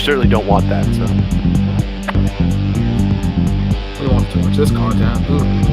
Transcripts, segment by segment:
certainly don't want that. So We don't want too much of this content. Ooh.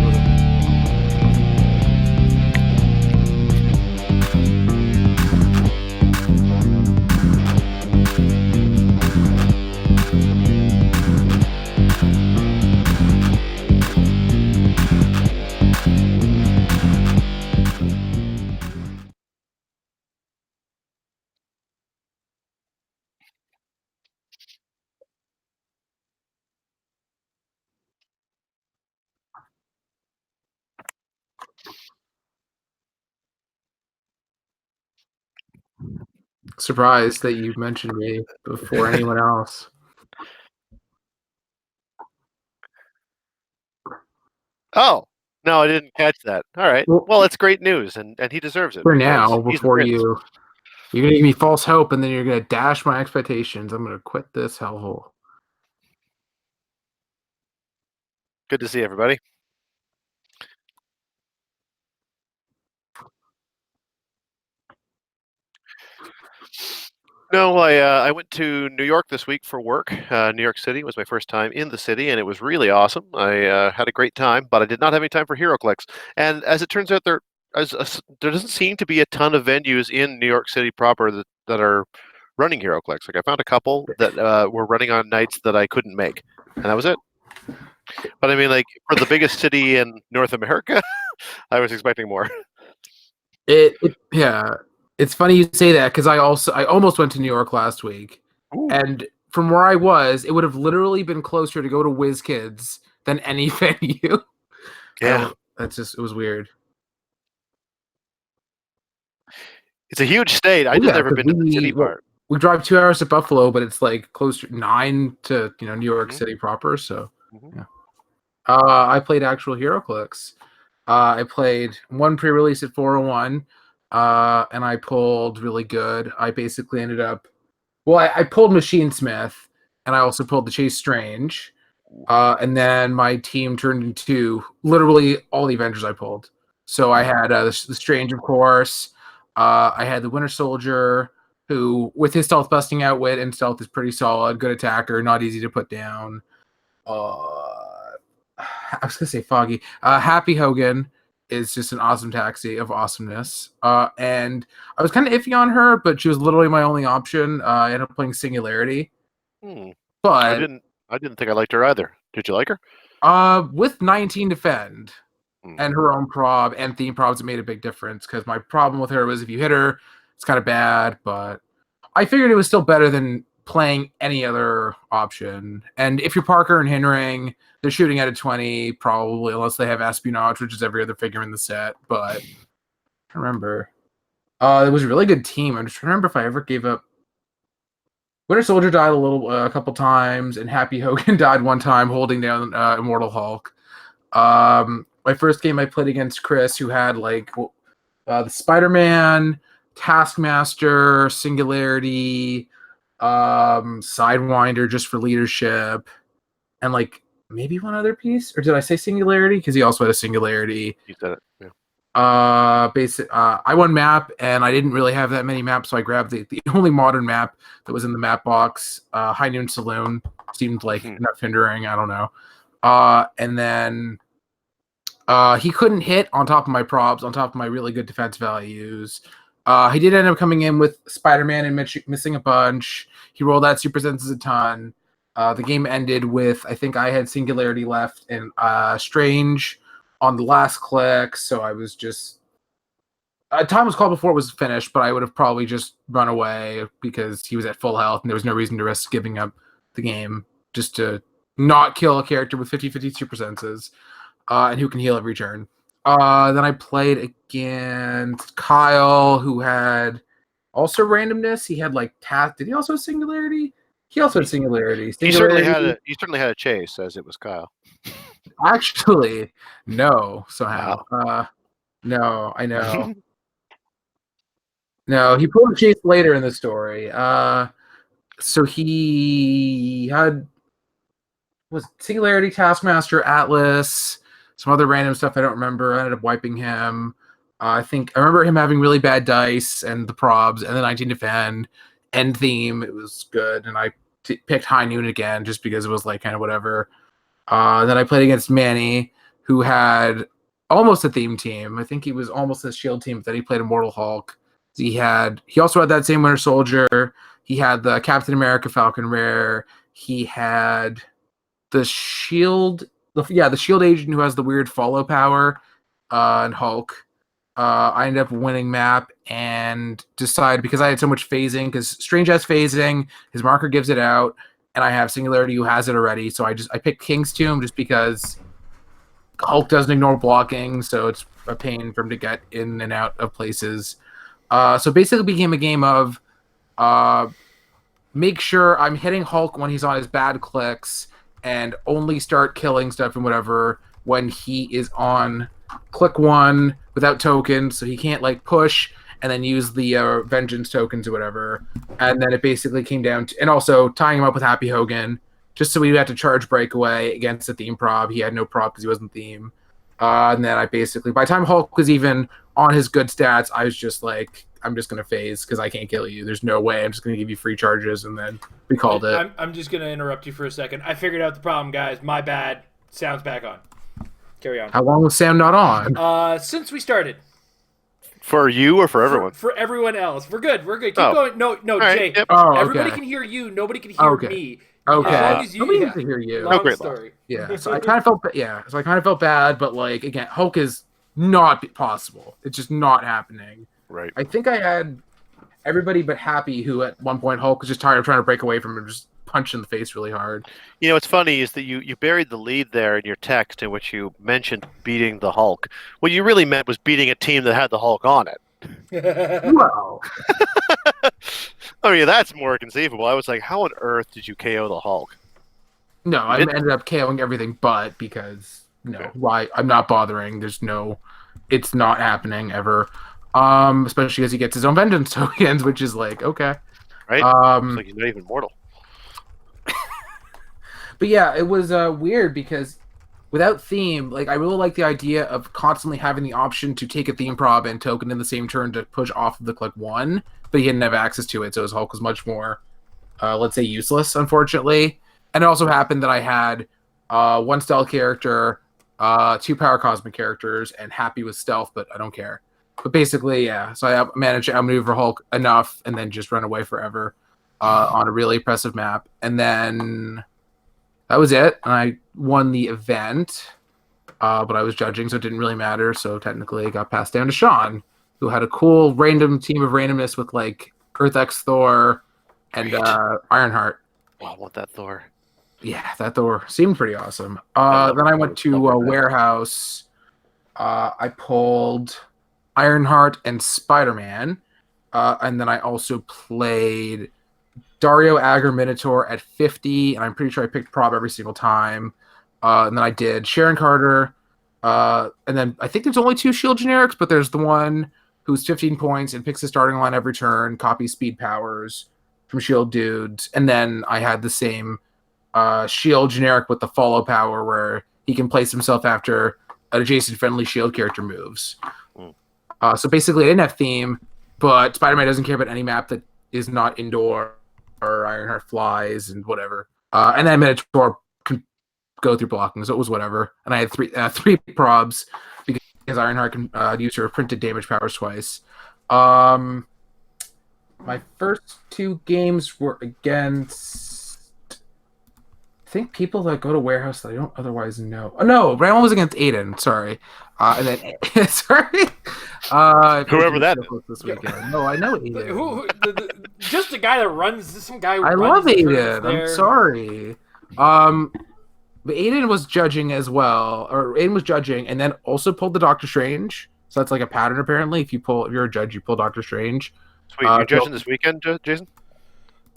Surprised that you mentioned me before anyone else. Oh, no, I didn't catch that. All right. Well, it's great news, and he deserves it. For now, before you're gonna give me false hope, and then you're gonna dash my expectations. I'm gonna quit this hellhole. Good to see everybody. No, I went to New York this week for work. New York City was my first time in the city, and it was really awesome. I had a great time, but I did not have any time for HeroClix. And as it turns out, there doesn't seem to be a ton of venues in New York City proper that are running HeroClix. Like I found a couple that were running on nights that I couldn't make, and that was it. But I mean, like for the biggest city in North America, I was expecting more. Yeah. It's funny you say that because I almost went to New York last week. Ooh. And from where I was, it would have literally been closer to go to WizKids than any venue. Yeah. It was weird. It's a huge state. I just never been to the city part. We drive 2 hours to Buffalo, but it's like close to 9 to New York City proper. So, yeah. I played actual HeroClix. I played one pre-release at 401, and I pulled really good. I basically ended up, I pulled Machine Smith, and I also pulled the Chase Strange, and then my team turned into literally all the Avengers I pulled. So I had the Strange, of course. I had the Winter Soldier, who, with his stealth busting outwit and stealth, is pretty solid. Good attacker, not easy to put down. I was gonna say Foggy. Happy Hogan is just an awesome taxi of awesomeness. And I was kind of iffy on her, but she was literally my only option. I ended up playing Singularity. But I didn't think I liked her either. Did you like her? With 19 defend and her own prob and theme probs, it made a big difference because my problem with her was if you hit her, it's kind of bad. But I figured it was still better than playing any other option. And if you're Parker and Hinring, they're shooting at a 20 probably, unless they have espionage, which is every other figure in the set. But I remember it was a really good team. I'm just trying to remember if I ever gave up. Winter Soldier died a couple times, and Happy Hogan died one time holding down Immortal Hulk. My first game I played against Chris, who had like the SpiderMan, Taskmaster, Singularity, Sidewinder just for leadership, and like maybe one other piece. Or did I say Singularity? Because he also had a Singularity. You said it. Yeah. I won map, and I didn't really have that many maps, so I grabbed the only modern map that was in the map box. High Noon Saloon seemed like enough hindering. I don't know. And then he couldn't hit on top of my probs, on top of my really good defense values. He did end up coming in with SpiderMan and missing a bunch. He rolled out Super Senses a ton. The game ended with, I think I had Singularity left and Strange on the last click, so I was just... time was called before it was finished, but I would have probably just run away because he was at full health and there was no reason to risk giving up the game just to not kill a character with 50-50 Super Senses and who can heal every turn. Then I played against Kyle, who had also randomness. He had like did he also have Singularity? He also had Singularity. He certainly had a chase, as it was Kyle. Actually, no. Somehow, no, I know. No, he pulled a chase later in the story. So he had Singularity, Taskmaster, Atlas, some other random stuff I don't remember. I ended up wiping him. I remember him having really bad dice and the probs and the 19 defend end theme. It was good, and I picked High Noon again just because it was like kind of whatever. Then I played against Manny, who had almost a theme team. I think he was almost a Shield team, but then he played Immortal Hulk. He also had that same Winter Soldier. He had the Captain America Falcon Rare. He had the Shield, the Shield agent who has the weird follow power, and Hulk. I ended up winning map and decided because I had so much phasing, because Strange has phasing, his marker gives it out, and I have Singularity who has it already. So I picked King's Tomb just because Hulk doesn't ignore blocking, so it's a pain for him to get in and out of places. So basically it became a game of make sure I'm hitting Hulk when he's on his bad clicks and only start killing stuff and whatever when he is on click 1 without tokens, so he can't like push and then use the vengeance tokens or whatever. And then it basically came down to, and also tying him up with Happy Hogan, just so we had to charge breakaway against the theme prob. He had no prob because he wasn't theme. And then I basically, by the time Hulk was even on his good stats, I was just like, I'm just going to phase because I can't kill you. There's no way. I'm just going to give you free charges, and then we called it. I'm just going to interrupt you for a second. I figured out the problem, guys. My bad. Sound's back on. Carry on. How long was Sam not on? Since we started. For you or for everyone? For everyone else. We're good. We're good. Keep going. No, right, Jay. yep. Everybody can hear you. Nobody can hear me. Okay. As long as you, nobody needs to hear you. Long great story. Yeah. So I kind of felt bad, but like again, Hulk is not possible. It's just not happening. Right. I think I had everybody but Happy, who at one point Hulk was just tired of trying to break away from him, just punch in the face really hard. You know, what's funny is that you buried the lead there in your text in which you mentioned beating the Hulk. What you really meant was beating a team that had the Hulk on it. Well, I mean, that's more conceivable. I was like, how on earth did you KO the Hulk? no, I ended up KOing everything but because why? I'm not bothering. It's not happening ever. Especially as he gets his own vengeance tokens, which is like okay, right? It's like he's not even mortal. But yeah, it was weird because without theme, like I really like the idea of constantly having the option to take a theme prob and token in the same turn to push off of the click 1, but he didn't have access to it, so his Hulk was much more, let's say, useless, unfortunately. And it also happened that I had 1 stealth character, 2 power cosmic characters, and Happy with stealth, but I don't care. But basically, yeah, so I managed to outmaneuver Hulk enough and then just run away forever on a really impressive map. And then that was it, and I won the event, but I was judging, so it didn't really matter. So technically, it got passed down to Shawn, who had a cool random team of randomness with like Earth X Thor and Ironheart. Oh, I want that Thor. Yeah, that Thor seemed pretty awesome. Then I went to a warehouse. I pulled Ironheart and SpiderMan, and then I also played Dario Agger Minotaur at 50, and I'm pretty sure I picked prob every single time. And then I did Sharon Carter, and then I think there's only 2 Shield generics, but there's the one who's 15 points and picks the starting line every turn, copies speed powers from Shield dudes, and then I had the same Shield generic with the follow power where he can place himself after an adjacent friendly Shield character moves. So basically, I didn't have theme, but Spider-Man doesn't care about any map that is not indoor, or Ironheart flies and whatever. And then Minotaur can go through blocking, so it was whatever. And I had 3 probs because Ironheart can use her printed damage powers twice. My first 2 games were against, I think, people that go to warehouse that I don't otherwise know. Oh no, Ram was against Aiden. Sorry, and then sorry. Whoever that is. This weekend. No, I know Aiden. Just the guy that runs. Some guy. I love Aiden. I'm sorry. But Aiden was judging as well, or Aiden was judging, and then also pulled the Doctor Strange. So that's like a pattern apparently. If you're a judge, you pull Doctor Strange. Sweet. You're judging this weekend, Jason?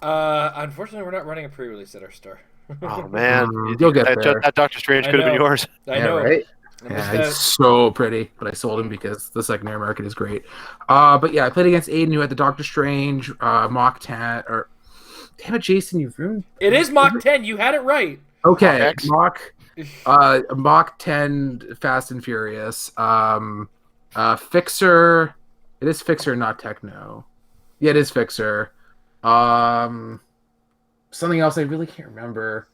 Unfortunately, we're not running a pre-release at our store. Oh man, you'll get there. That Doctor Strange could have been yours. I know, right? Yeah, he's so pretty, but I sold him because the secondary market is great. But yeah, I played against Aiden, who had the Doctor Strange, Mach 10, or damn it, Jason, you've ruined. It is Mach 10. You had it right. Okay, Mach 10, Fast and Furious. Fixer. It is Fixer, not Techno. Yeah, it is Fixer. something else I really can't remember.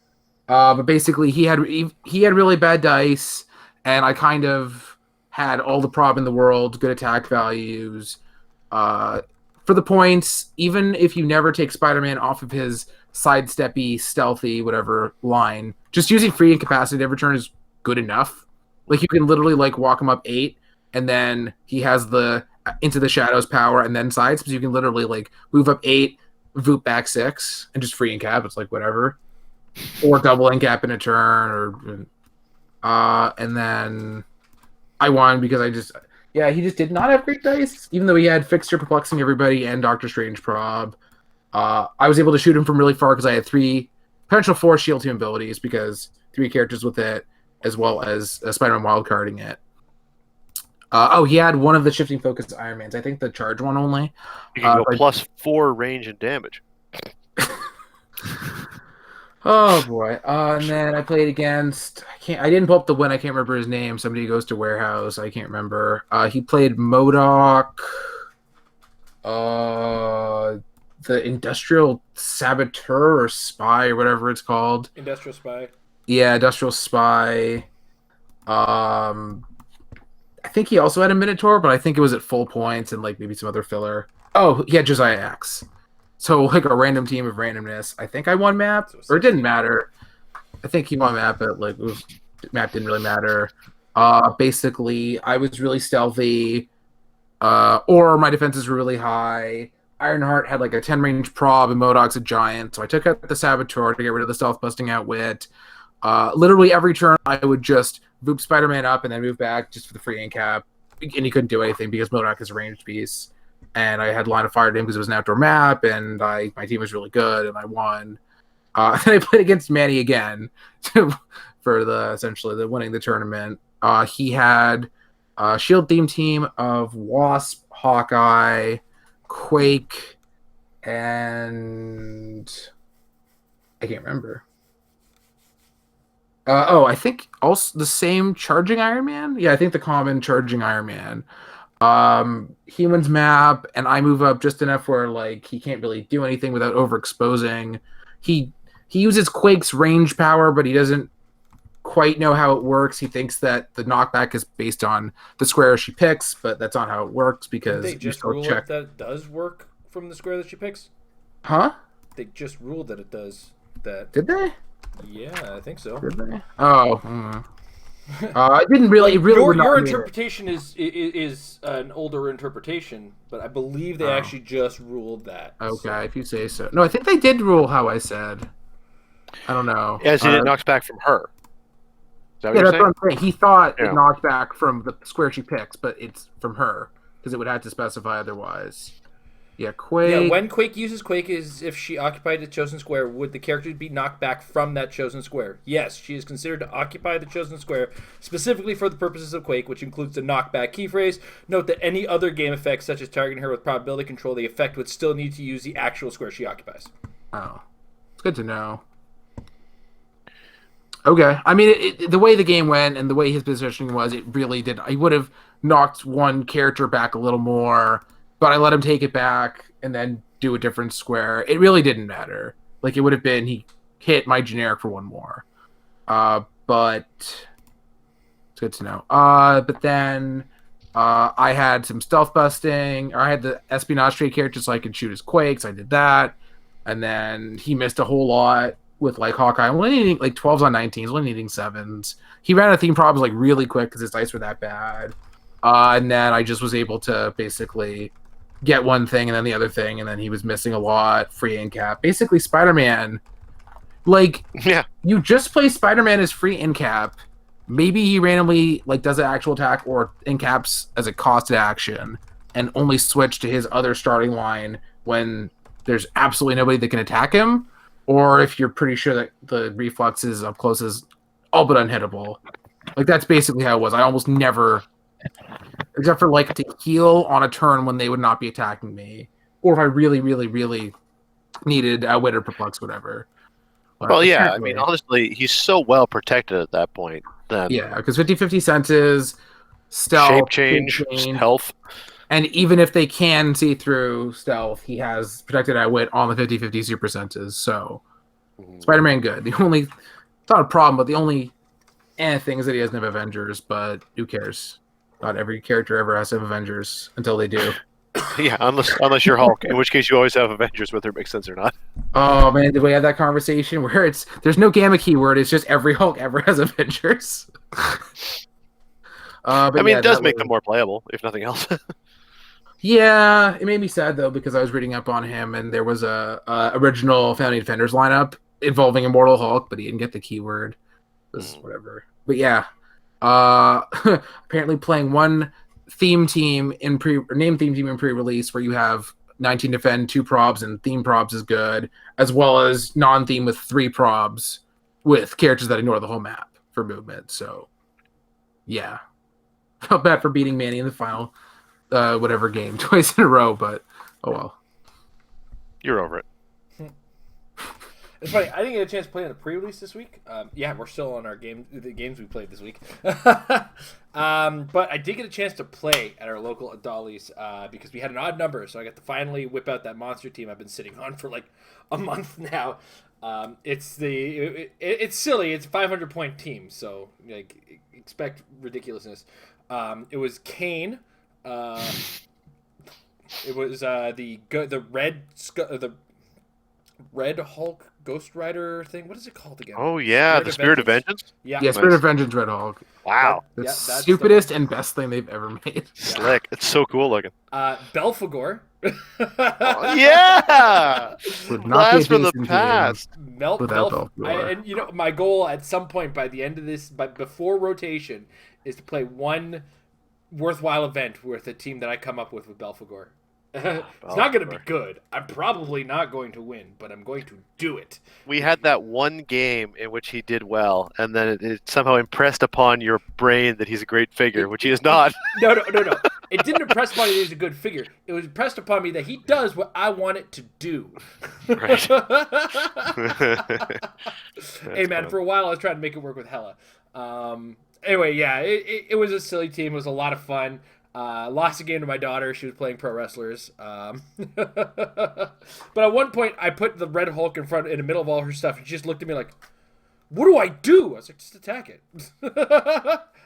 But basically, he had really bad dice, and I kind of had all the prob in the world, good attack values. For the points, even if you never take Spider-Man off of his sidesteppy, stealthy, whatever line, just using free incapacity every turn is good enough. Like you can literally like walk him up 8, and then he has the into the shadows power and then sides, because you can literally like move up 8, voop back 6, and just free incap. It's like whatever, or double incap in a turn, or and then I won because he just did not have great dice, even though he had Fixture perplexing everybody and Doctor Strange prob. I was able to shoot him from really far because I had 3, potential 4 shield team abilities, because 3 characters with it, as well as Spider-Man wildcarding it. He had one of the shifting focus Iron Mans. I think the charge one only. You can go +4 range and damage. Oh boy. And then I played against I didn't pull up the win, I can't remember his name. Somebody goes to warehouse, I can't remember. He played MODOK, the Industrial Saboteur or Spy or whatever it's called. Industrial Spy. Yeah, Industrial Spy. I think he also had a Minotaur, but I think it was at full points and like maybe some other filler. Oh, he had Josiah X. So like a random team of randomness. I think I won map, or it didn't matter. I think he won map, but like map didn't really matter. Basically, I was really stealthy, or my defenses were really high. Ironheart had like a 10 range prob, and MODOK's a giant, so I took out the Saboteur to get rid of the stealth busting Outwit. Literally every turn, I would just boop Spider-Man up and then move back just for the free incap, and he couldn't do anything because MODOK is a ranged piece. And I had line of fire to him because it was an outdoor map, and my team was really good, and I won. Then I played against Manny again for essentially the winning the tournament. He had a shield theme team of Wasp, Hawkeye, Quake, and I can't remember. I think also the same charging Iron Man. Yeah, I think the common charging Iron Man. He wins map, and I move up just enough where like he can't really do anything without overexposing. He uses Quake's range power, but he doesn't quite know how it works. He thinks that the knockback is based on the square she picks, but that's not how it works because they just ruled that it does work from the square that she picks. Huh? They just ruled that it does that. Did they? Yeah, I think so. Did they? Oh. It didn't really. Your interpretation is an older interpretation, but I believe they actually just ruled that. Okay, if you say so. No, I think they did rule how I said. I don't know. As it knocks back from her. Is that what that's you're saying? what I'm saying. He thought it knocked back from the square she picks, but it's from her because it would have to specify otherwise. Yeah, Quake. Yeah, when Quake uses Quake is if she occupied the chosen square, would the character be knocked back from that chosen square? Yes, she is considered to occupy the chosen square specifically for the purposes of Quake, which includes the knockback key phrase. Note that any other game effects, such as targeting her with probability control, the effect would still need to use the actual square she occupies. Oh, it's good to know. Okay, I mean, the way the game went and the way his positioning was, it really did. I would have knocked one character back a little more, but I let him take it back and then do a different square. It really didn't matter. Like, it would have been he hit my generic for one more. But it's good to know. But then I had some stealth busting. Or I had the espionage trait character so I could shoot his Quakes. I did that. And then he missed a whole lot with, like, Hawkeye. Only needing, like, 12s on 19s. Only needing 7s. He ran out of theme problems, like, really quick because his dice were that bad. And then I just was able to basically get one thing and then the other thing, and then he was missing a lot, free incap. Basically, Spider-Man, like, you just play Spider-Man as free incap. Maybe he randomly, like, does an actual attack or incaps as a costed action and only switch to his other starting line when there's absolutely nobody that can attack him, or if you're pretty sure that the reflexes up close is all but unhittable. Like, that's basically how it was. I almost never... except for, like, to heal on a turn when they would not be attacking me. Or if I really, really, really needed Outwit or Perplex, whatever. Well, yeah, I mean, honestly, he's so well protected at that point. Yeah, because 50-50 senses, stealth, shape change, health. And even if they can see through stealth, he has protected Outwit on the 50-50 super senses. So Spider-Man good. The only, it's not a problem, but the only thing is that he doesn't have Avengers, but who cares? Not every character ever has to have Avengers until they do. Yeah, unless you're Hulk, in which case you always have Avengers, whether it makes sense or not. Oh man, did we have that conversation where there's no gamma keyword, it's just every Hulk ever has Avengers. But I mean, yeah, it does that make was- them more playable, if nothing else. Yeah, it made me sad though because I was reading up on him and there was a original Founding Defenders lineup involving Immortal Hulk, but he didn't get the keyword. It was whatever. But yeah, apparently playing one theme team in name theme team in pre-release where you have 19 defend, 2 probs, and theme probs is good, as well as non-theme with 3 probs with characters that ignore the whole map for movement. So yeah, felt bad for beating Manny in the final whatever game twice in a row, but oh well. You're over it. It's funny. I didn't get a chance to play on the pre-release this week. Yeah, we're still on the games we played this week. But I did get a chance to play at our local Dolly's because we had an odd number, so I got to finally whip out that monster team I've been sitting on for like a month now. It's silly. It's a 500-point team, so like expect ridiculousness. It was Kane. It was the Red Hulk Ghost Rider thing. What is it called again? Oh yeah, the Spirit of Vengeance. Yeah, Yeah, Spirit of Vengeance Red Hulk. Wow, The that's the stupidest and best thing they've ever made. slick. It's so cool looking. Belphegor. Yeah, Would not be blast from the adjacent to him. past. Without Belphegor. And you know, my goal at some point by the end of this, but before rotation, is to play one worthwhile event with a team that I come up with Belphegor. It's not going to be good. I'm probably not going to win, but I'm going to do it. We had that one game in which he did well, and then it somehow impressed upon your brain that he's a great figure, which he is not. No. It didn't impress upon me that he's a good figure. It was impressed upon me that he does what I want it to do. Right. Hey, man, for a while I was trying to make it work with Hella. Anyway, yeah, it was a silly team. It was a lot of fun. Lost a game to my daughter. She was playing pro wrestlers. But at one point, I put the Red Hulk in the middle of all her stuff, and she just looked at me like, "What do I do?" I was like, "Just attack it."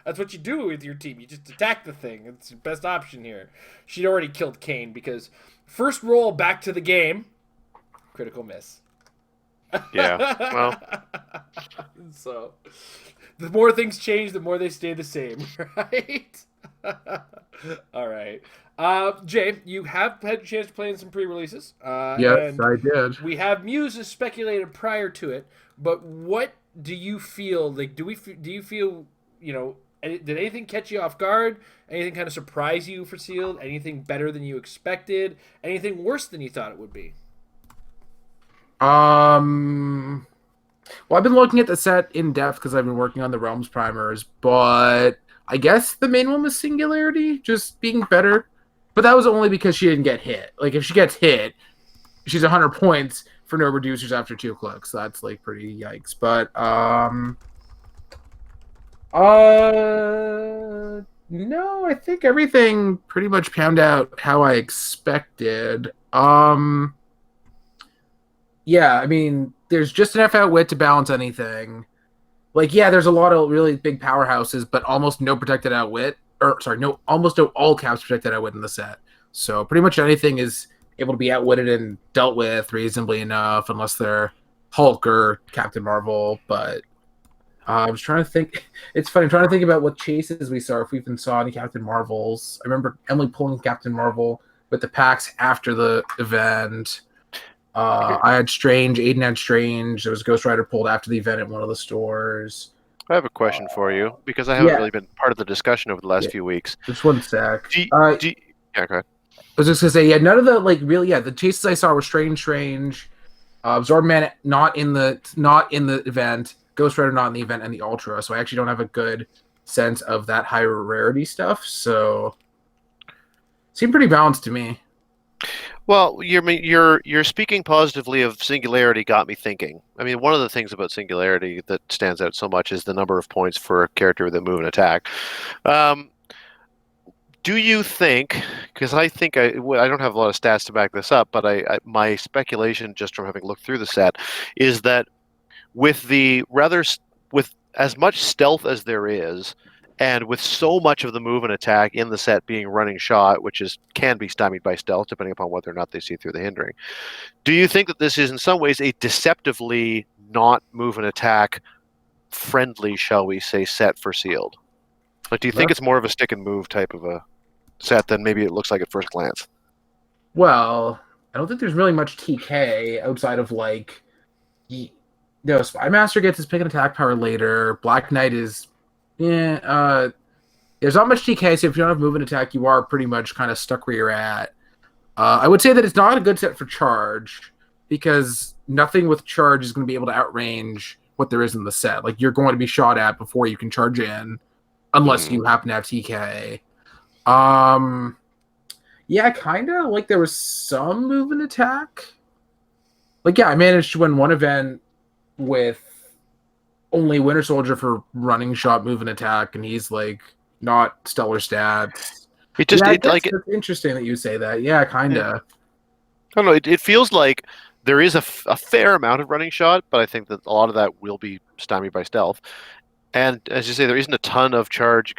That's what you do with your team. You just attack the thing. It's the best option here. She'd already killed Kane because first roll back to the game, critical miss. Yeah. Well, So, the more things change, the more they stay the same, right? All right. Jay, you have had a chance to play in some pre-releases. Yes, and I did. we have Muses speculated prior to it, but what do you feel like? Do you feel, you know, did anything catch you off guard? Anything kind of surprise you for Sealed? Anything better than you expected? Anything worse than you thought it would be? Well, I've been looking at the set in depth because I've been working on the Realms primers, but I guess the main one was Singularity, just being better. But that was only because she didn't get hit. Like, if she gets hit, she's 100 points for no reducers after 2 clicks. That's, like, pretty yikes. But, no, I think everything pretty much panned out how I expected. Yeah, I mean, there's just enough Outwit to balance anything. Like, yeah, there's a lot of really big powerhouses, but almost no protected Outwit. Almost no all caps protected Outwit in the set. So pretty much anything is able to be outwitted and dealt with reasonably enough, unless they're Hulk or Captain Marvel. But I was trying to think. It's funny, I'm trying to think about what chases we saw, if we even saw any Captain Marvels. I remember Emily pulling Captain Marvel with the packs after the event. I had Strange. Aiden had Strange. There was Ghost Rider pulled after the event at one of the stores. I have a question for you because I haven't yeah. really been part of the discussion over the last few weeks. Just one sec. Yeah, go ahead. I was just gonna say, yeah, none of the the chases I saw were Strange, Zorman not in the event, Ghost Rider not in the event, and the Ultra. So I actually don't have a good sense of that higher rarity stuff. So seemed pretty balanced to me. Well, you're speaking positively of Singularity got me thinking. I mean, one of the things about Singularity that stands out so much is the number of points for a character that move and attack. Do you think, because I think I don't have a lot of stats to back this up, but my speculation just from having looked through the set is that with with as much stealth as there is, and with so much of the move and attack in the set being running shot, which can be stymied by stealth depending upon whether or not they see through the hindering. Do you think that this is in some ways a deceptively not move and attack friendly, shall we say, set for sealed? Like, do you think it's more of a stick and move type of a set than maybe it looks like at first glance? Well, I don't think there's really much TK outside of like, Spy Master gets his pick and attack power later. Black Knight is, there's not much TK, so if you don't have move and attack, you are pretty much kind of stuck where you're at. I would say that it's not a good set for charge because nothing with charge is going to be able to outrange what there is in the set. Like, you're going to be shot at before you can charge in, unless you happen to have TK. Yeah, kind of. Like, there was some move and attack. Like, yeah, I managed to win one event with only Winter Soldier for running shot, move and attack, and he's, like, not stellar stats. It's interesting that you say that. Yeah, kind of. I don't know. It feels like there is a fair amount of running shot, but I think that a lot of that will be stymied by stealth. And as you say, there isn't a ton of charge.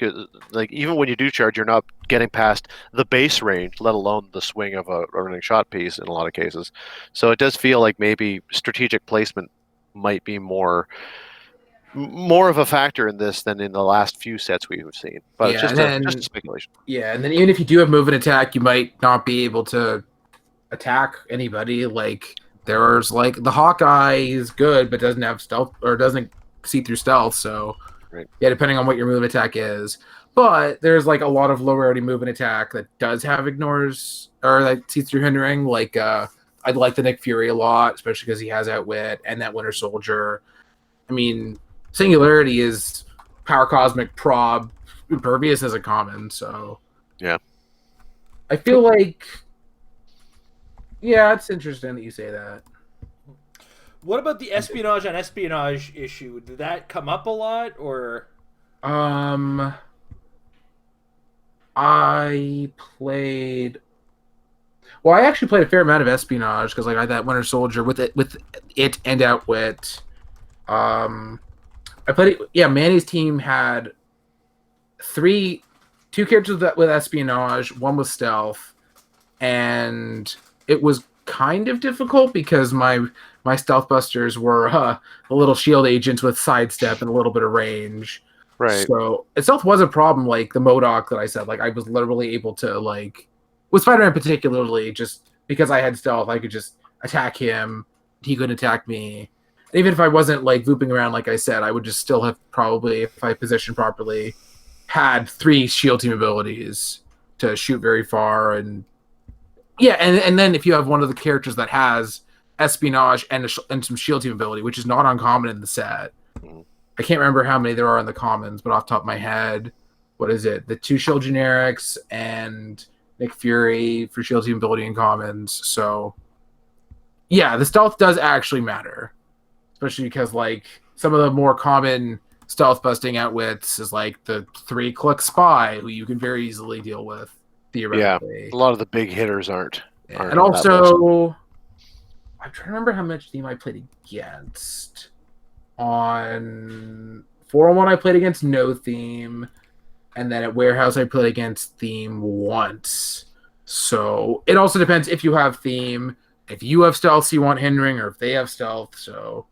Like, even when you do charge, you're not getting past the base range, let alone the swing of a running shot piece in a lot of cases. So it does feel like maybe strategic placement might be more of a factor in this than in the last few sets we've seen. But it's just a speculation. Yeah, and then even if you do have move and attack, you might not be able to attack anybody. Like, there's like the Hawkeye is good, but doesn't have stealth or doesn't see through stealth. So yeah, depending on what your move and attack is. But there's like a lot of low rarity move and attack that does have ignores or that sees through hindering. Like I'd like the Nick Fury a lot, especially because he has Outwit and that Winter Soldier. I mean, Singularity is power cosmic prob impervious as a common. So yeah, I feel like it's interesting that you say that. What about the espionage on espionage issue? Did that come up a lot, or? I actually played a fair amount of espionage because like I had that Winter Soldier with it and Outwit. I played it. Yeah, Manny's team had two characters with espionage, one with stealth, and it was kind of difficult because my stealth busters were the little shield agents with sidestep and a little bit of range. Right. So stealth was a problem. Like the MODOK that I said, like I was literally able to like with Spider-Man particularly, just because I had stealth, I could just attack him. He couldn't attack me. And even if I wasn't like looping around, like I said, I would just still have probably, if I positioned properly, had 3 shield team abilities to shoot very far. And yeah, and then if you have one of the characters that has espionage and some shield team ability, which is not uncommon in the set. I can't remember how many there are in the commons, but off the top of my head, what is it? The 2 shield generics and Nick Fury for shield team ability in commons. So yeah, the stealth does actually matter, especially because like some of the more common stealth busting Outwits is like the 3-click spy, who you can very easily deal with theoretically. Yeah, a lot of the big hitters aren't and also, I'm trying to remember how much team I played against. On 401, I played against no theme, and then at Warehouse, I played against theme once. So it also depends if you have theme, if you have stealth, you want hindering, or if they have stealth. So,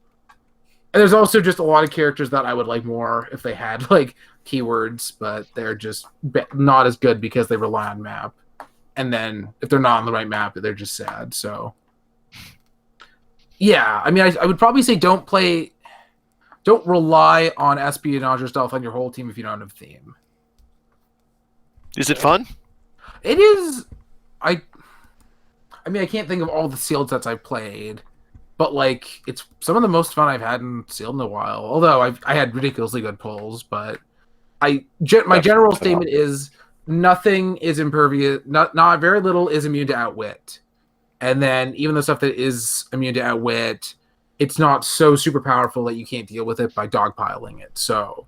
and there's also just a lot of characters that I would like more if they had like keywords, but they're just not as good because they rely on map. And then if they're not on the right map, they're just sad. So yeah, I mean, I would probably say don't rely on espionage or stealth on your whole team if you don't have a theme. Is it fun? It is. I mean, I can't think of all the sealed sets I've played, but like it's some of the most fun I've had in sealed in a while. Although I had ridiculously good pulls, but my general statement is nothing is impervious. Not very little is immune to Outwit, and then even the stuff that is immune to Outwit, it's not so super powerful that you can't deal with it by dogpiling it. So,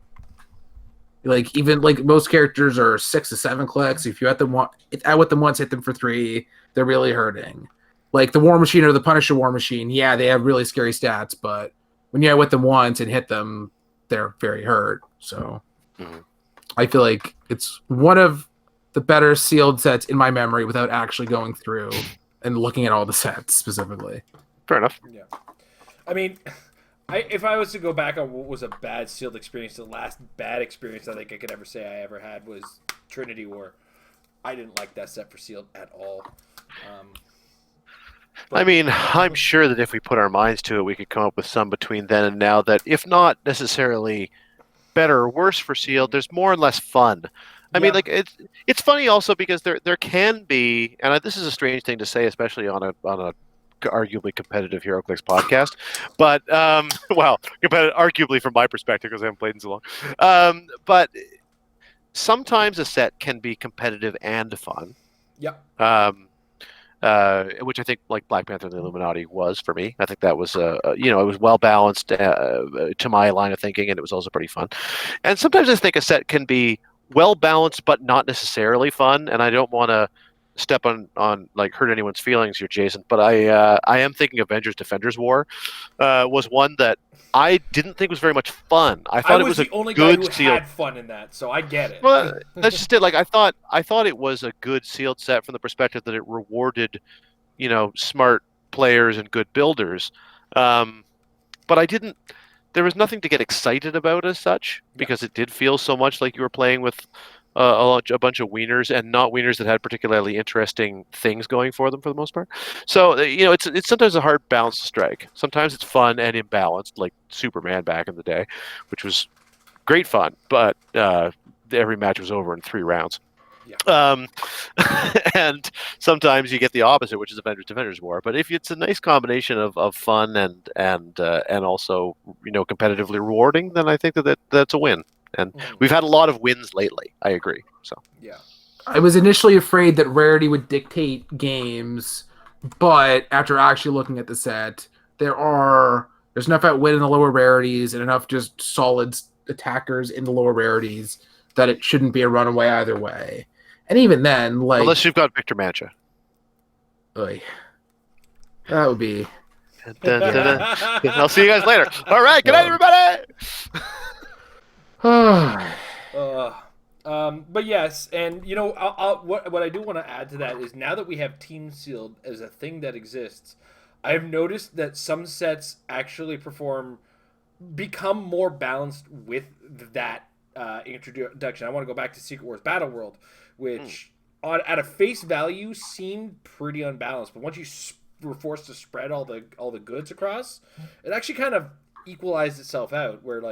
like even like most characters are 6 to 7 clicks. If you hit them once, hit them for 3, they're really hurting. Like the War Machine or the Punisher War Machine, yeah, they have really scary stats, but when you hit them once and hit them, they're very hurt. So I feel like it's one of the better sealed sets in my memory without actually going through and looking at all the sets specifically. Fair enough. Yeah. I mean, if I was to go back on what was a bad sealed experience, the last bad experience I think I could ever say I ever had was Trinity War. I didn't like that set for sealed at all. I mean, I'm sure that if we put our minds to it, we could come up with some between then and now that, if not necessarily better or worse for sealed, there's more and less fun. I mean, like it's funny also because there can be, and this is a strange thing to say, especially on a arguably competitive HeroClix podcast, but arguably from my perspective because I haven't played in so long. But sometimes a set can be competitive and fun. Yep. Which I think like Black Panther and the Illuminati was for me. I think that was it was well balanced to my line of thinking, and it was also pretty fun. And sometimes I think a set can be well balanced but not necessarily fun, and I don't want to step on like hurt anyone's feelings here, Jason, but I am thinking Avengers Defenders War was one that I didn't think was very much fun. I thought it was the only good guy who sealed... had fun in that, so I get it. Well, that's just it. Like I thought it was a good sealed set from the perspective that it rewarded, smart players and good builders. But I didn't. There was nothing to get excited about as such because it did feel so much like you were playing with a bunch of wieners and not wieners that had particularly interesting things going for them for the most part. So it's sometimes a hard balance to strike. Sometimes it's fun and imbalanced, like Superman back in the day, which was great fun, but every match was over in 3 rounds. Yeah. And sometimes you get the opposite, which is Avengers Defenders War. But if it's a nice combination of fun and also competitively rewarding, then I think that's a win. And we've had a lot of wins lately. I agree. So yeah, I was initially afraid that Rarity would dictate games, but after actually looking at the set, there's enough Outwit in the lower rarities and enough just solid attackers in the lower rarities that it shouldn't be a runaway either way. And even then, like unless you've got Victor Mancha, that would be. I'll see you guys later. All right, good night, everybody. But yes, and what I do want to add to that is now that we have Team Sealed as a thing that exists, I've noticed that some sets actually become more balanced with that introduction. I want to go back to Secret Wars Battle World, which at a face value seemed pretty unbalanced, but once you were forced to spread all the goods across, it actually kind of equalized itself out, where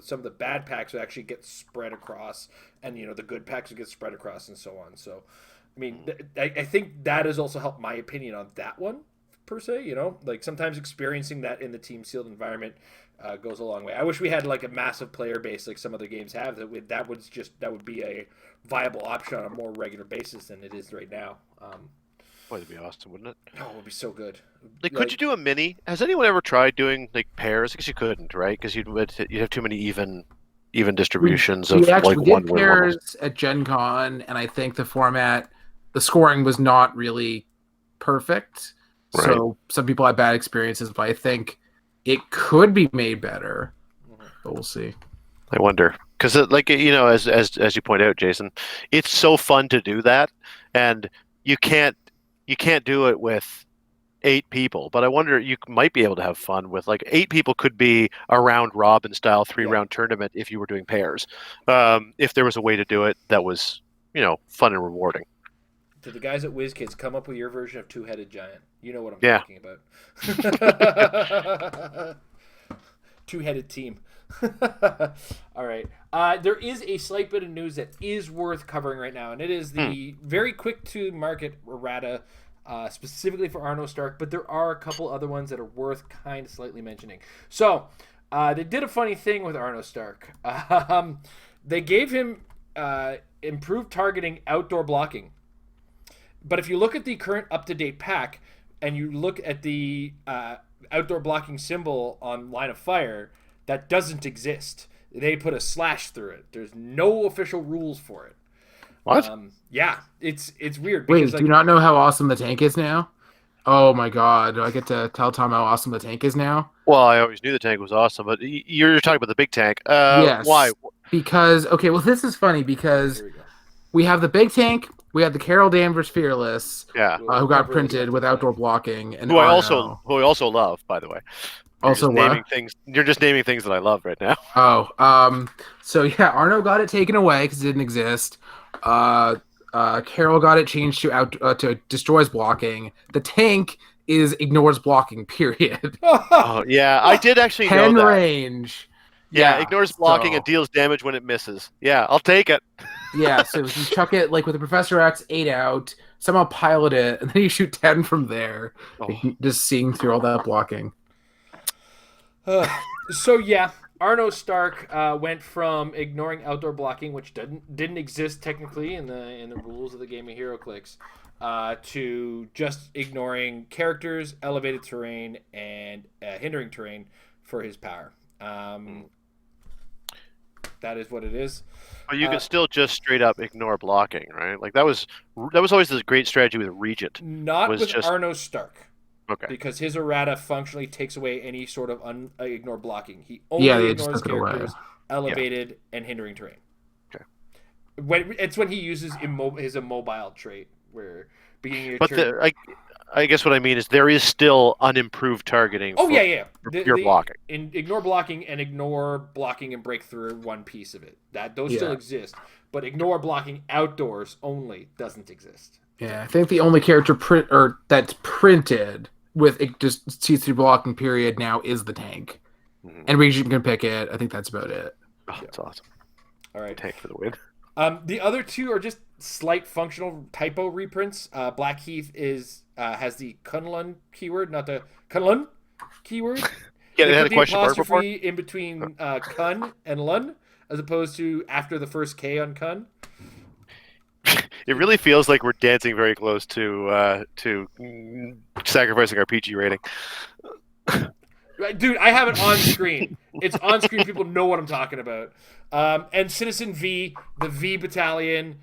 some of the bad packs would actually get spread across, and the good packs would get spread across, and so on. So, I mean, I think that has also helped my opinion on that one per se. Like sometimes experiencing that in the Team Sealed environment goes a long way. I wish we had like a massive player base like some other games have. That would be a viable option on a more regular basis than it is right now. Boy, that'd be awesome, wouldn't it? Oh, it would be so good. Like, could you do a mini? Has anyone ever tried doing like pairs? I guess you couldn't, right? Because you'd have too many even distributions of like one did pairs at GenCon, and I think the scoring was not really perfect. Right. So some people had bad experiences, but I think it could be made better. But we'll see. I wonder, because as you point out, Jason, it's so fun to do that, and you can't do it with 8 people, but I wonder, you might be able to have fun with like 8 people. Could be a round robin style 3-round tournament if you were doing pairs. If there was a way to do it that was fun and rewarding. To the guys at WizKids, come up with your version of Two-Headed Giant. You know what I'm talking about. Two-headed team. All right. There is a slight bit of news that is worth covering right now, and it is the very quick to market errata, specifically for Arno Stark, but there are a couple other ones that are worth kind of slightly mentioning. So they did a funny thing with Arno Stark. They gave him improved targeting outdoor blocking. But if you look at the current up-to-date pack and you look at the outdoor blocking symbol on Line of Fire, that doesn't exist. They put a slash through it. There's no official rules for it. What? Yeah, it's weird. Wait, do you not know how awesome the tank is now? Oh my god, do I get to tell Tom how awesome the tank is now? Well, I always knew the tank was awesome, but you're talking about the big tank. Why? Yes. Because, okay, well, this is funny because Here we go. we have the big tank, we have the Carol Danvers Fearless, Yeah. who got printed with outdoor blocking, and Who I Arno. also love, by the way. Also what? You're just naming things that I love right now. So yeah, Arno got it taken away because it didn't exist. Carol got it changed to destroys blocking. The tank is ignores blocking. Period. Oh yeah, I did actually know 10 that. range. Yeah, ignores blocking so- and deals damage when it misses. Yeah, I'll take it. Yeah, so you chuck it like with the Professor X 8 out, somehow pilot it, and then you shoot 10 from there. Oh. Just seeing through all that blocking. So yeah, Arno Stark went from ignoring outdoor blocking, which didn't exist technically in the rules of the game of HeroClix, to just ignoring characters, elevated terrain, and hindering terrain for his power. That is what it is. But you can still just straight up ignore blocking, right? Like that was always this great strategy with Regent. Not with Arno Stark. Okay. Because his errata functionally takes away any sort of ignore blocking. He only ignores characters, elevated, and hindering terrain. Okay. It's when he uses his immobile trait, where beginning of But turn. I guess what I mean is there is still unimproved targeting. Your blocking. Ignore blocking and ignore blocking and breakthrough are one piece of it. Those still exist, but ignore blocking outdoors only doesn't exist. Yeah, I think the only character that's printed with it just sees through blocking period now is the tank, and Regent can pick it. I think that's about it. Oh, that's awesome. All right, tank for the win. The other two are just slight functional typo reprints. Blackheath has the Kunlun keyword, not the Kunlun keyword. Yeah, they had a question mark before. In between Kun and Lun, as opposed to after the first K on Kun. It really feels like we're dancing very close to sacrificing our PG rating. Dude, I have it on screen. It's on screen. People know what I'm talking about. And Citizen V, the V battalion,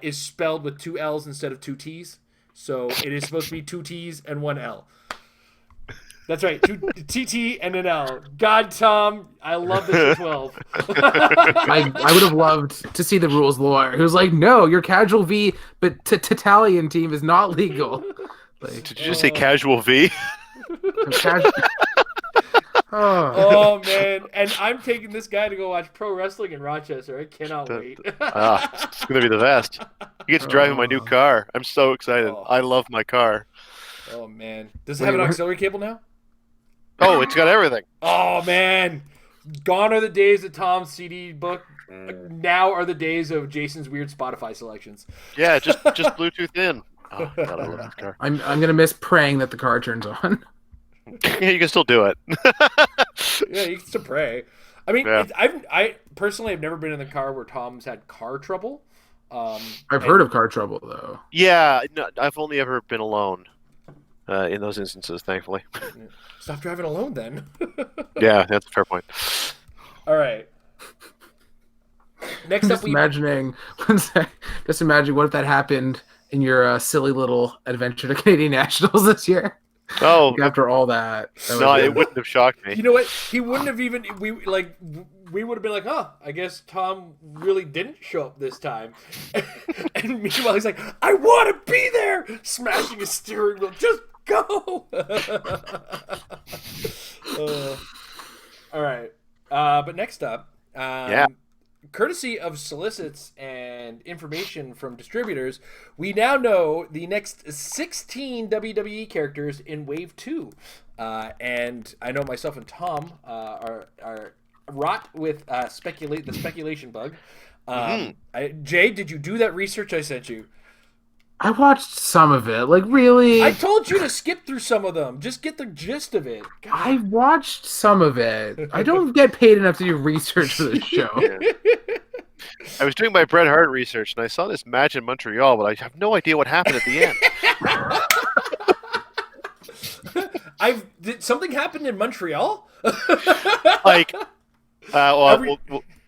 is spelled with 2 L's instead of 2 T's. So it is supposed to be 2 T's and 1 L. That's right, 2 TT and an L. God, Tom, I love this 12. I would have loved to see the rules lawyer who's like, no, your casual V, but Italian team is not legal. Like, did you just say casual V? Oh man, and I'm taking this guy to go watch pro wrestling in Rochester. I cannot wait. It's gonna be the best. You get to drive in my new car. I'm so excited. I love my car. Oh man, does it have an auxiliary cable now? Oh, it's got everything. Oh man, gone are the days of Tom's CD book. Now are the days of Jason's weird Spotify selections. Yeah, just Bluetooth in. Oh God, I love this car. I'm gonna miss praying that the car turns on. Yeah, you can still do it. Yeah, you can still pray. I mean, I personally have never been in the car where Tom's had car trouble. I've heard of car trouble though. Yeah, no, I've only ever been alone in those instances, thankfully. Stop driving alone, then. Yeah, that's a fair point. All right. Next up, just imagine what if that happened in your silly little adventure to Canadian Nationals this year. Oh, after all that no, it wouldn't have shocked me. You know what? He wouldn't have even. We would have been like, "Huh, I guess Tom really didn't show up this time." And meanwhile, he's like, "I want to be there," smashing his steering wheel. Just go. All right. But next up, courtesy of solicits and information from distributors, we now know the next 16 WWE characters in Wave 2. And I know myself and Tom are wrought with the speculation bug. Jay, did you do that research I sent you? I watched some of it. Like, really? I told you to skip through some of them. Just get the gist of it. God. I watched some of it. I don't get paid enough to do research for this show. I was doing my Bret Hart research, and I saw this match in Montreal, but I have no idea what happened at the end. Did something happen in Montreal? Like, Well, Every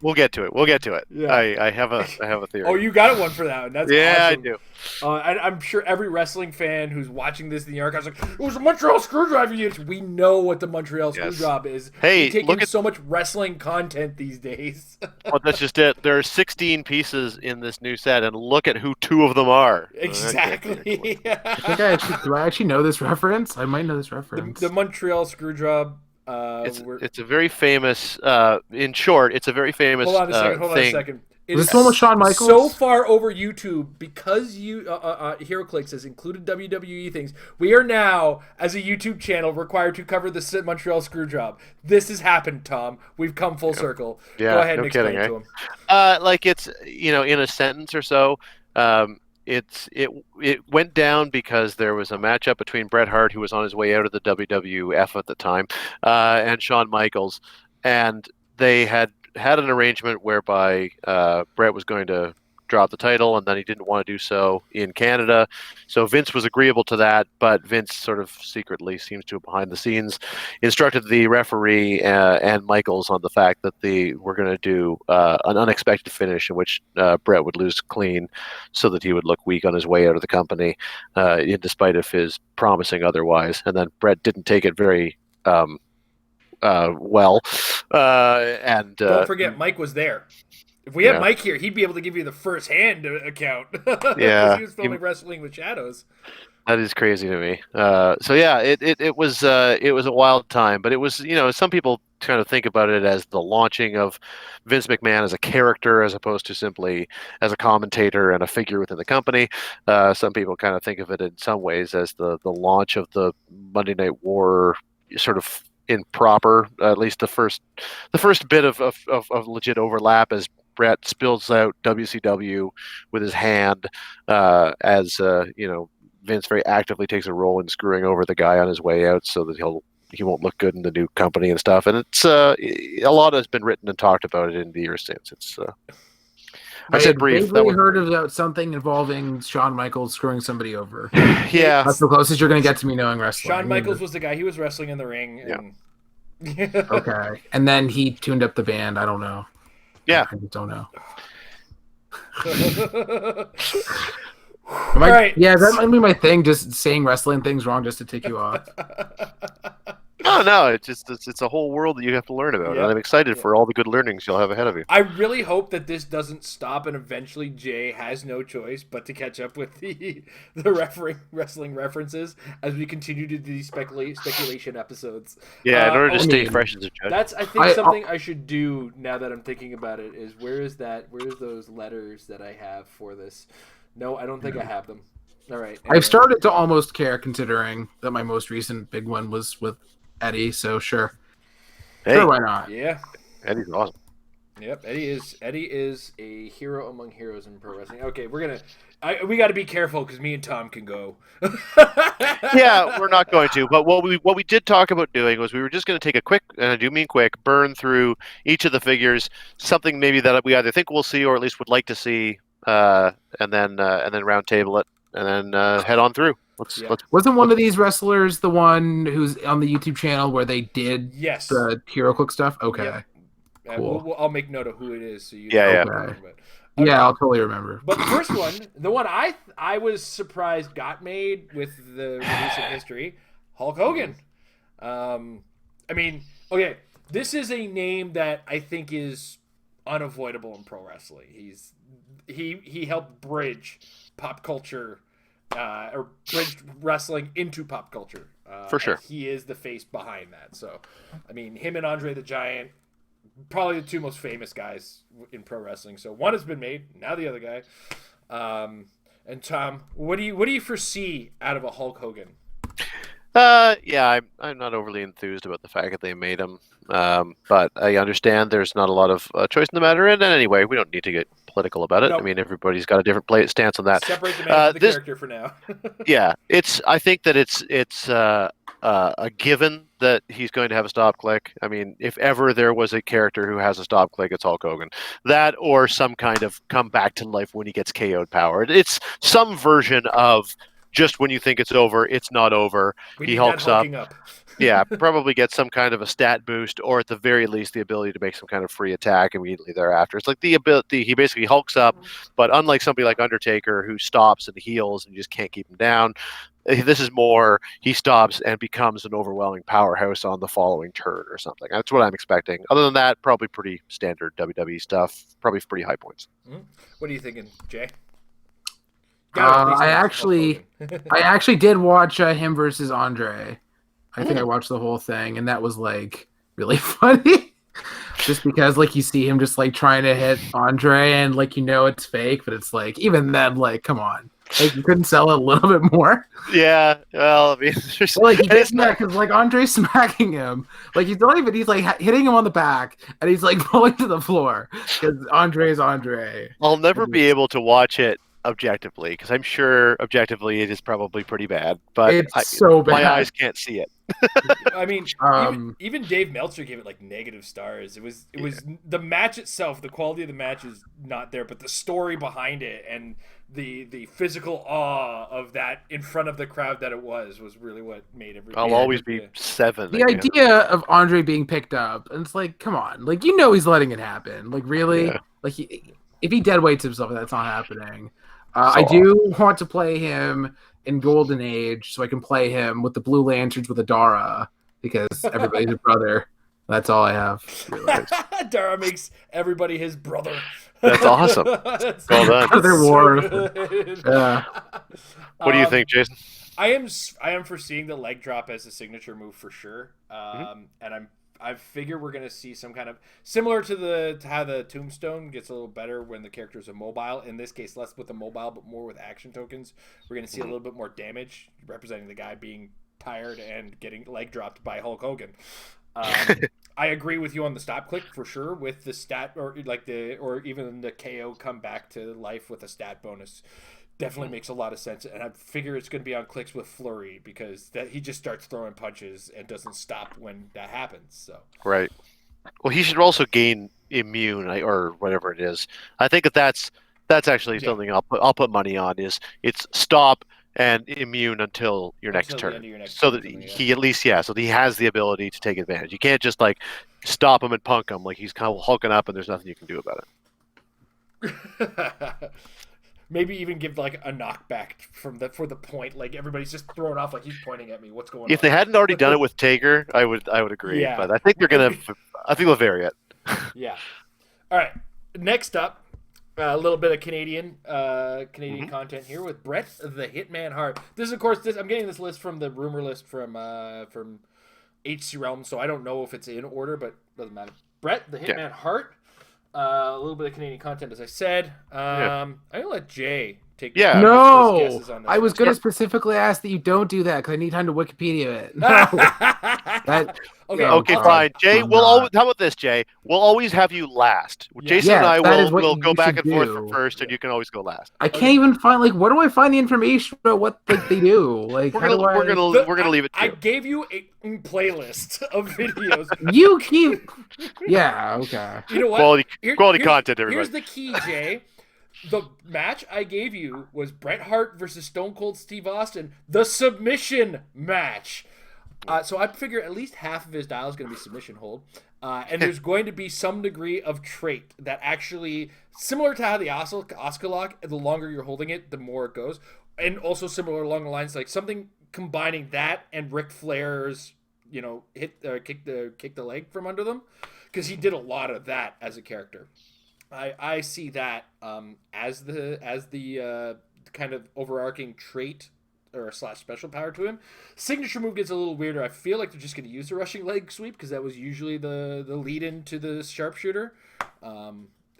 we'll get to it. We'll get to it. Yeah. I have a theory. Oh, you got one for that one. That's yeah, awesome. I do. I'm sure every wrestling fan who's watching this in the archives like, it was a Montreal Screwjob unit. We know what the Montreal Yes. Screwjob is. Hey, we take look in at so much wrestling content these days. well, that's just it. There are 16 pieces in this new set, and look at who 2 of them are. Exactly. I think do I actually know this reference? I might know this reference. The Montreal Screwjob. It's a very famous. In short, it's a very famous. Hold on a second. thing. It Was is this one with Shawn Michaels? so far over YouTube because HeroClix has included WWE things. We are now, as a YouTube channel, required to cover the Montreal Screwjob. This has happened, Tom. We've come full circle. Yeah, Go ahead no and explain kidding, it to him. Like it's in a sentence or so. It went down because there was a matchup between Bret Hart, who was on his way out of the WWF at the time, and Shawn Michaels, and they had an arrangement whereby Bret was going to drop the title, and then he didn't want to do so in Canada. So Vince was agreeable to that, but Vince sort of secretly seems to have behind the scenes instructed the referee and Michaels on the fact that they were going to do an unexpected finish in which Bret would lose clean so that he would look weak on his way out of the company, in despite of his promising otherwise. And then Bret didn't take it very well. And don't forget, Mike was there. If we had Mike here, he'd be able to give you the first-hand account. Yeah, he was filming Wrestling with Shadows. That is crazy to me. So yeah, it was a wild time, but it was some people kind of think about it as the launching of Vince McMahon as a character as opposed to simply as a commentator and a figure within the company. Some people kind of think of it in some ways as the launch of the Monday Night War sort of improper, at least the first bit of legit overlap as Bret spills out WCW with his hand as Vince very actively takes a role in screwing over the guy on his way out so that he won't look good in the new company and stuff. And it's a lot has been written and talked about it in the years since. It's I said brief. That heard about something involving Shawn Michaels screwing somebody over. Yeah, that's the closest you're going to get to me knowing wrestling. Shawn Michaels was the guy. He was wrestling in the ring. And... Yeah. Okay, and then he tuned up the band. I don't know. Yeah, I don't know. Right. Yeah, that might be my thing. Just saying wrestling things wrong just to tick you off. No, it's a whole world that you have to learn about. Yep. And I'm excited for all the good learnings you'll have ahead of you. I really hope that this doesn't stop and eventually Jay has no choice but to catch up with the wrestling references as we continue to do these speculation episodes. Yeah, in order to stay fresh as a judge. That's I think something I should do now that I'm thinking about it is where's those letters that I have for this? No, I don't think I have them. All right. Anyway. I've started to almost care considering that my most recent big one was with Eddie, so sure. Hey. Sure, why not? Yeah. Eddie's awesome. Yep, Eddie is a hero among heroes in pro wrestling. Okay, we got to be careful because me and Tom can go. Yeah, we're not going to. But what we did talk about doing was we were just going to take a quick, and I do mean quick, burn through each of the figures, something maybe that we either think we'll see or at least would like to see, and then round table it, and then head on through. Wasn't one of these wrestlers the one who's on the YouTube channel where they did the HeroClix stuff? Okay. Yep. Cool. I'll make note of who it is. So yeah. I'll totally remember. But the first one, the one I was surprised got made with the recent history, Hulk Hogan. I mean, okay, this is a name that I think is unavoidable in pro wrestling. He helped bridge pop culture. Or bridged wrestling into pop culture. For sure. He is the face behind that. So, I mean, him and Andre the Giant, probably the two most famous guys in pro wrestling. So one has been made, now the other guy. And Tom, what do you foresee out of a Hulk Hogan? Yeah, I'm not overly enthused about the fact that they made him, but I understand there's not a lot of choice in the matter. And anyway, we don't need to get political about it. Nope. I mean, everybody's got a different stance on that. Separate the man from the character for now. Yeah, I think that it's a given that he's going to have a stop click. I mean, if ever there was a character who has a stop click, it's Hulk Hogan. That or some kind of come back to life when he gets KO'd power. It's some version of just when you think it's over, it's not over. We He need hulks that up. hulking up. Yeah, probably get some kind of a stat boost, or at the very least, the ability to make some kind of free attack immediately thereafter. It's like the ability, he basically hulks up, but unlike somebody like Undertaker who stops and heals and you just can't keep him down, this is more he stops and becomes an overwhelming powerhouse on the following turn or something. That's what I'm expecting. Other than that, probably pretty standard WWE stuff, probably pretty high points. What are you thinking, Jay? I actually did watch him versus Andre. I think I watched the whole thing, and that was like really funny. Just because like you see him just like trying to hit Andre, and like it's fake, but it's like even then, like come on, like you couldn't sell it a little bit more. Yeah, well, I mean, Like he gets that because like Andre's smacking him, like he's not even he's like hitting him on the back, and he's like falling to the floor because Andre's Andre. I'll never be able to watch it objectively because I'm sure objectively it is probably pretty bad, but It's so bad. My eyes can't see it. I mean, even Dave Meltzer gave it like negative stars. It was the match itself, the quality of the match is not there, but the story behind it and the physical awe of that in front of the crowd that it was really what made everything. I'll always be 7. The idea of Andre being picked up, and it's like, come on, like he's letting it happen. Like really, like if he dead weights himself, that's not happening. I do want to play him in Golden Age, so I can play him with the Blue Lanterns with Adara because everybody's a brother. That's all I have. Adara makes everybody his brother. That's awesome. Well done. Brother War. Yeah. What do you think, Jason? I am foreseeing the leg drop as a signature move for sure, and I figure we're going to see some kind of similar to how the Tombstone gets a little better when the characters are mobile. In this case, less with the mobile, but more with action tokens. We're going to see a little bit more damage, representing the guy being tired and getting leg dropped by Hulk Hogan. I agree with you on the stop click for sure. With the stat or even the KO come back to life with a stat bonus. Definitely makes a lot of sense, and I figure it's going to be on clicks with Flurry because that he just starts throwing punches and doesn't stop when that happens. So right. Well, he should also gain immune or whatever it is. I think that's actually something I'll put money on. Is it's stop and immune until your next turn, so that he at least so that he has the ability to take advantage. You can't just like stop him and punk him like he's kind of hulking up and there's nothing you can do about it. Maybe even give like a knockback for the point. Like everybody's just throwing off like he's pointing at me. What's going on? If they hadn't already done it with Taker, I would agree. Yeah. But I think they'll vary it. Yeah. All right. Next up, a little bit of Canadian content here with Bret the Hitman Hart. This is of course I'm getting this list from the rumor list from HC Realm, so I don't know if it's in order, but doesn't matter. Bret the Hitman Hart. A little bit of Canadian content, as I said. I'm gonna let Jay take. Yeah. No, guesses on this I was gonna specifically ask that you don't do that because I need time to Wikipedia it. No. Okay, fine. Jay, how about this, Jay? We'll always have you last. Jason and I will go back and forth for first, and you can always go last. I can't even find where do I find the information about what they do? Like we're gonna leave it to you. I gave you a playlist of videos. You keep okay. You know what? Quality content, everybody. Here's the key, Jay. The match I gave you was Bret Hart versus Stone Cold Steve Austin, the submission match. So I'd figure at least half of his dial is going to be submission hold. And there's going to be some degree of trait that actually, similar to how the Oscar lock, the longer you're holding it, the more it goes. And also similar along the lines, like something combining that and Ric Flair's, kick the leg from under them. Because he did a lot of that as a character. I see that as the kind of overarching trait or / special power to him. Signature move gets a little weirder. I feel like they're just going to use the rushing leg sweep because that was usually the lead in to the sharpshooter.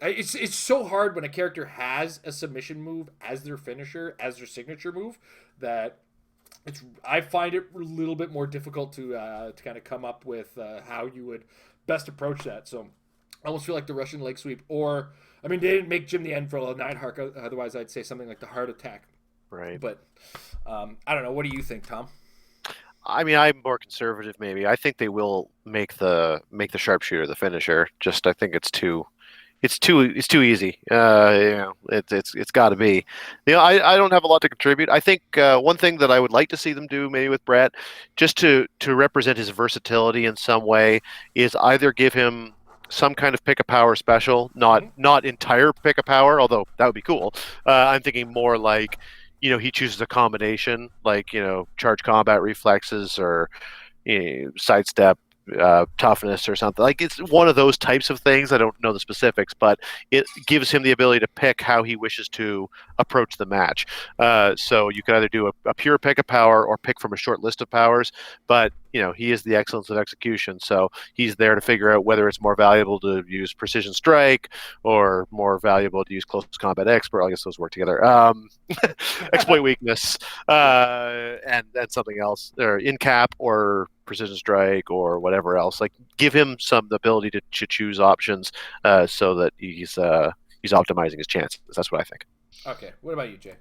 It's so hard when a character has a submission move as their finisher, as their signature move, that I find it a little bit more difficult to kind of come up with how you would best approach that. So I almost feel like the Russian leg sweep, they didn't make Jim the End for a 9-hark. Otherwise, I'd say something like the heart attack. Right. But I don't know. What do you think, Tom? I'm more conservative, maybe. I think they will make the sharpshooter the finisher. Just I think it's too it's too easy. It's got to be. I don't have a lot to contribute. I think one thing that I would like to see them do, maybe with Bret, just to represent his versatility in some way, is either give him some kind of pick a power special, not entire pick a power, although that would be cool. I'm thinking more like, he chooses a combination, like charge combat reflexes or sidestep toughness or something. Like, it's one of those types of things. I don't know the specifics, but it gives him the ability to pick how he wishes to approach the match. So you can either do a pure pick of power or pick from a short list of powers, but he is the excellence of execution, so he's there to figure out whether it's more valuable to use precision strike or more valuable to use close combat expert. I guess those work together. Exploit weakness, and something else, or in cap or precision strike or whatever else. Like, give him some ability to choose options, so that he's optimizing his chances. That's what I think. Okay, what about you, Jay?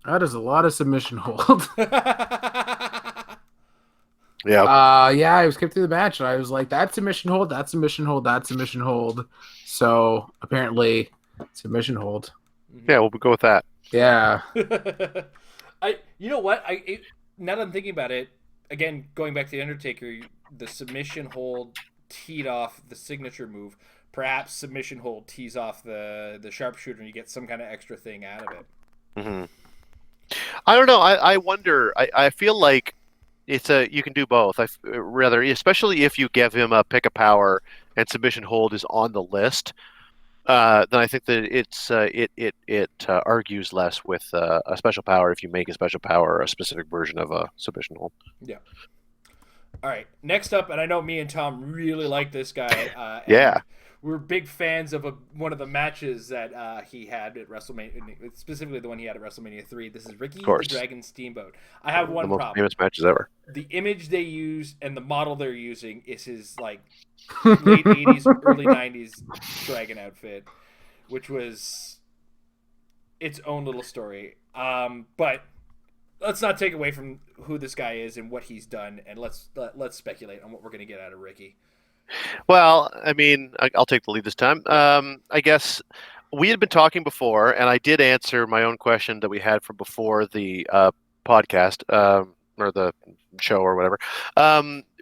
That is a lot of submission hold. Yeah. Yeah, I skipped through the match and I was like, that's submission hold, that's submission hold, that's submission hold. So apparently, submission hold. Yeah, we'll go with that. Yeah. You know what? Now that I'm thinking about it, again, going back to the Undertaker, the submission hold teed off the signature move. Perhaps submission hold tees off the sharpshooter, and you get some kind of extra thing out of it. Mm-hmm. I don't know. I wonder. I feel like you can do both. Rather, especially if you give him a pick a power and submission hold is on the list, then I think that it argues less with a special power if you make a special power a specific version of a submission hold. Yeah. All right. Next up, and I know me and Tom really like this guy. Yeah. We're big fans of one of the matches that he had at WrestleMania, specifically the one he had at WrestleMania 3. This is Ricky the Dragon Steamboat. I have one problem. The most famous matches ever. The image they use and the model they're using is his late 80s, early 90s Dragon outfit, which was its own little story. But let's not take away from who this guy is and what he's done, and let's speculate on what we're going to get out of Ricky. Well, I mean, I'll take the lead this time. I guess we had been talking before, and I did answer my own question that we had from before the podcast or the show or whatever,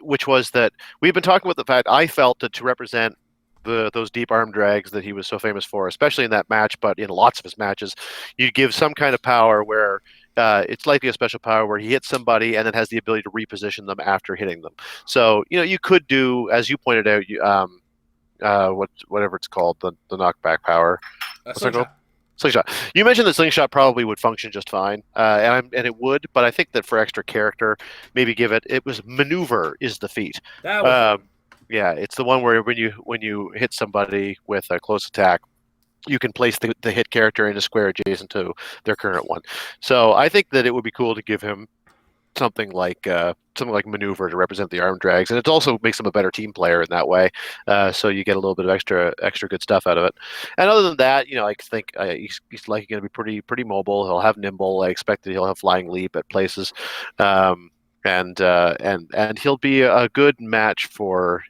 which was that we've been talking about the fact I felt that to represent those deep arm drags that he was so famous for, especially in that match, but in lots of his matches, you give some kind of power where it's likely a special power where he hits somebody and then has the ability to reposition them after hitting them. So you could do, as you pointed out, whatever it's called, the knockback power. Slingshot. You mentioned that slingshot probably would function just fine, and it would, but I think that for extra character, maybe give it was maneuver is the feat. That was yeah, it's the one where when you hit somebody with a close attack, you can place the hit character in a square adjacent to their current one. So I think that it would be cool to give him something like maneuver to represent the arm drags, and it also makes him a better team player in that way. So you get a little bit of extra good stuff out of it. And other than that, I think he's likely going to be pretty mobile. He'll have nimble. I expect that he'll have flying leap at places. And he'll be a good match for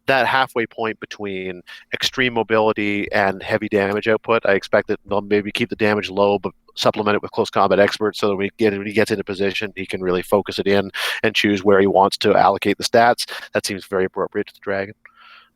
that halfway point between extreme mobility and heavy damage output. I expect that they'll maybe keep the damage low, but supplement it with close combat expert, so that when he gets into position, he can really focus it in and choose where he wants to allocate the stats. That seems very appropriate to the Dragon.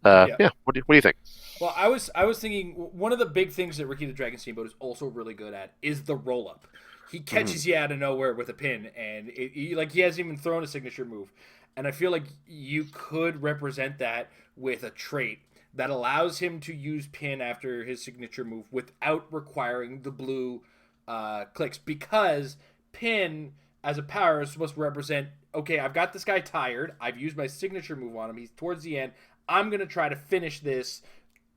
Yeah. What do you think? Well, I was thinking one of the big things that Ricky the Dragon Steamboat is also really good at is the roll up. He catches you out of nowhere with a pin, and he hasn't even thrown a signature move. And I feel like you could represent that with a trait that allows him to use pin after his signature move without requiring the blue clicks, because pin as a power is supposed to represent, okay, I've got this guy tired, I've used my signature move on him, he's towards the end, I'm going to try to finish this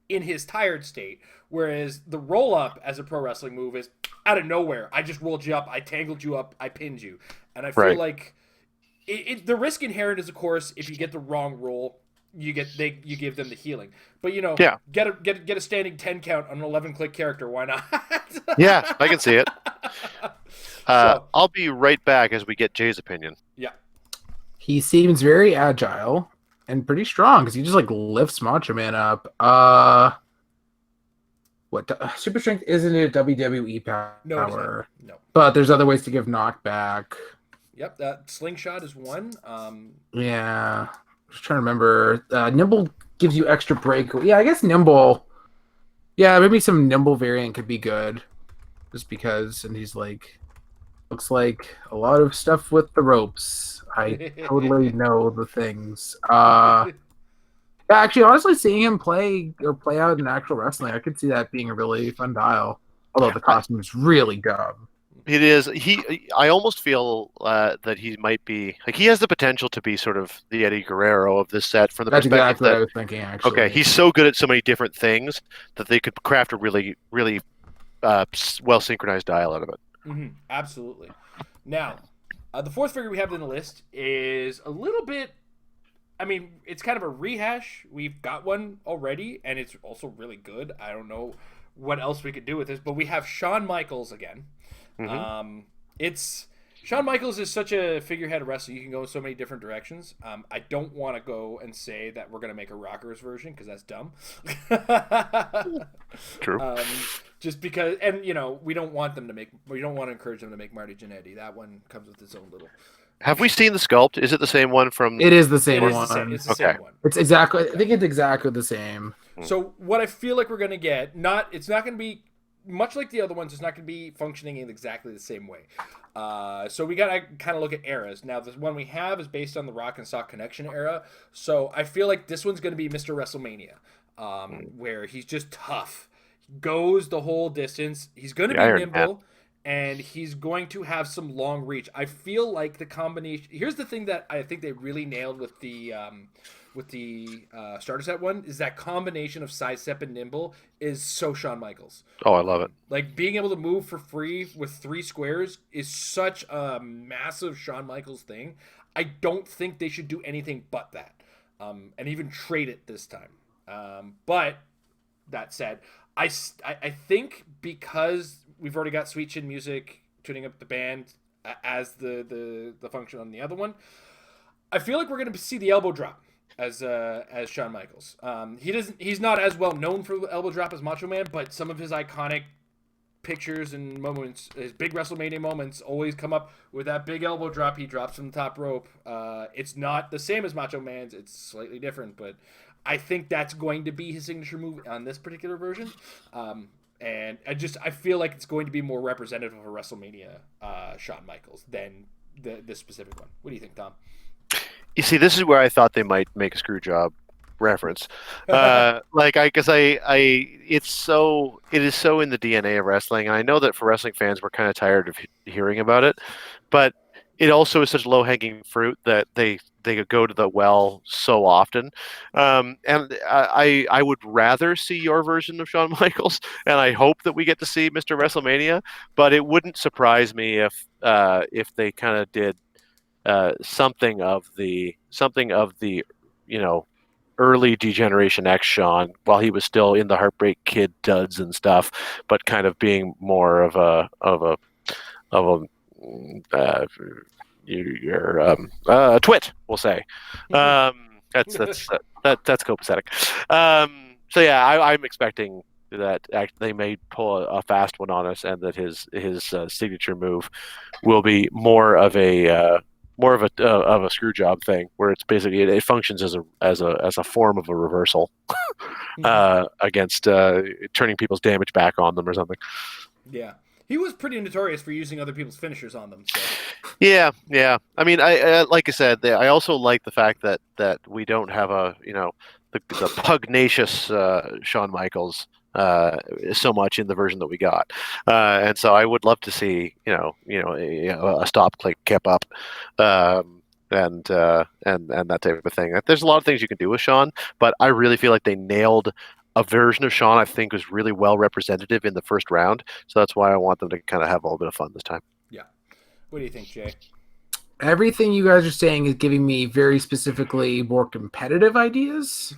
in his tired state. Whereas the roll up as a pro wrestling move is out of nowhere. I just rolled you up, I tangled you up, I pinned you. And I feel like the risk inherent is, of course, if you get the wrong roll, you give them the healing. But get a standing 10 count on an 11 click character, why not? Yeah, I can see it. I'll be right back as we get Jay's opinion. Yeah. He seems very agile, and pretty strong because he just like lifts Macho Man up. What super strength isn't a WWE power? No, it is not. No. But there's other ways to give knockback. Yep, that slingshot is one. Yeah, just trying to remember. Nimble gives you extra break. Yeah, I guess Nimble. Yeah, maybe some Nimble variant could be good, just because. And he's like, looks like a lot of stuff with the ropes. I totally know the things. Yeah, actually, honestly, seeing him play out in actual wrestling, I could see that being a really fun dial. Although the costume is really dumb. It is. I almost feel that he might be like he has the potential to be sort of the Eddie Guerrero of this set from the That's perspective exactly what I that was thinking. Actually, okay, he's so good at so many different things that they could craft a really well synchronized dial out of it. Mm-hmm, absolutely. Now, the fourth figure we have in the list is a little bit. I mean, it's kind of a rehash. We've got one already, and it's also really good. I don't know what else we could do with this, but we have Shawn Michaels again. Mm-hmm. Shawn Michaels is such a figurehead wrestler. You can go in so many different directions. I don't want to go and say that we're going to make a Rockers version because that's dumb. True. Just because, and we don't want to encourage them to make Marty Jannetty. That one comes with its own little. Have we seen the sculpt? Is it the same one from? It is the same one. It's the same one. It's exactly. I think it's exactly the same. So what I feel like we're going to get, it's not going to be much like the other ones. It's not going to be functioning in exactly the same way. So we got to kind of look at eras. Now, the one we have is based on the Rock and Sock Connection era. So I feel like this one's going to be Mr. WrestleMania, where he's just tough. He goes the whole distance. He's going to be nimble, and he's going to have some long reach. I feel like the combination. Here's the thing that I think they really nailed with the starter set one is that combination of sidestep and nimble is so Shawn Michaels. Oh, I love it. Like being able to move for free with 3 squares is such a massive Shawn Michaels thing. I don't think they should do anything but that, and even trade it this time. But that said, I think because we've already got Sweet Chin Music tuning up the band as the function on the other one, I feel like we're going to see the elbow drop as Shawn Michaels. He's not as well known for the elbow drop as Macho Man, but some of his iconic pictures and moments, his big WrestleMania moments, always come up with that big elbow drop he drops from the top rope. It's not the same as Macho Man's; it's slightly different, but I think that's going to be his signature move on this particular version. And I feel like it's going to be more representative of a WrestleMania Shawn Michaels than this specific one. What do you think, Tom? You see, this is where I thought they might make a Screwjob reference. It is so in the DNA of wrestling, and I know that for wrestling fans, we're kind of tired of hearing about it, but it also is such low-hanging fruit that they go to the well so often. And I would rather see your version of Shawn Michaels, and I hope that we get to see Mr. WrestleMania, but it wouldn't surprise me if they kind of did something of the early Degeneration X Shawn while he was still in the Heartbreak Kid duds and stuff, but kind of being more of a twit, we'll say. That's copacetic. So yeah, I'm expecting that they may pull a fast one on us, and that his signature move will be more of a Screwjob thing, where it's basically it functions as a form of a reversal against turning people's damage back on them or something. Yeah, he was pretty notorious for using other people's finishers on them. So. Yeah. I mean, I like I said, I also like the fact that we don't have the pugnacious Shawn Michaels so much in the version that we got, and so I would love to see a stop, click, kip up, and that type of thing. There's a lot of things you can do with Shawn, but I really feel like they nailed a version of Shawn I think was really well representative in the first round. So that's why I want them to kind of have a little bit of fun this time. Yeah. What do you think, Jay? Everything you guys are saying is giving me very specifically more competitive ideas.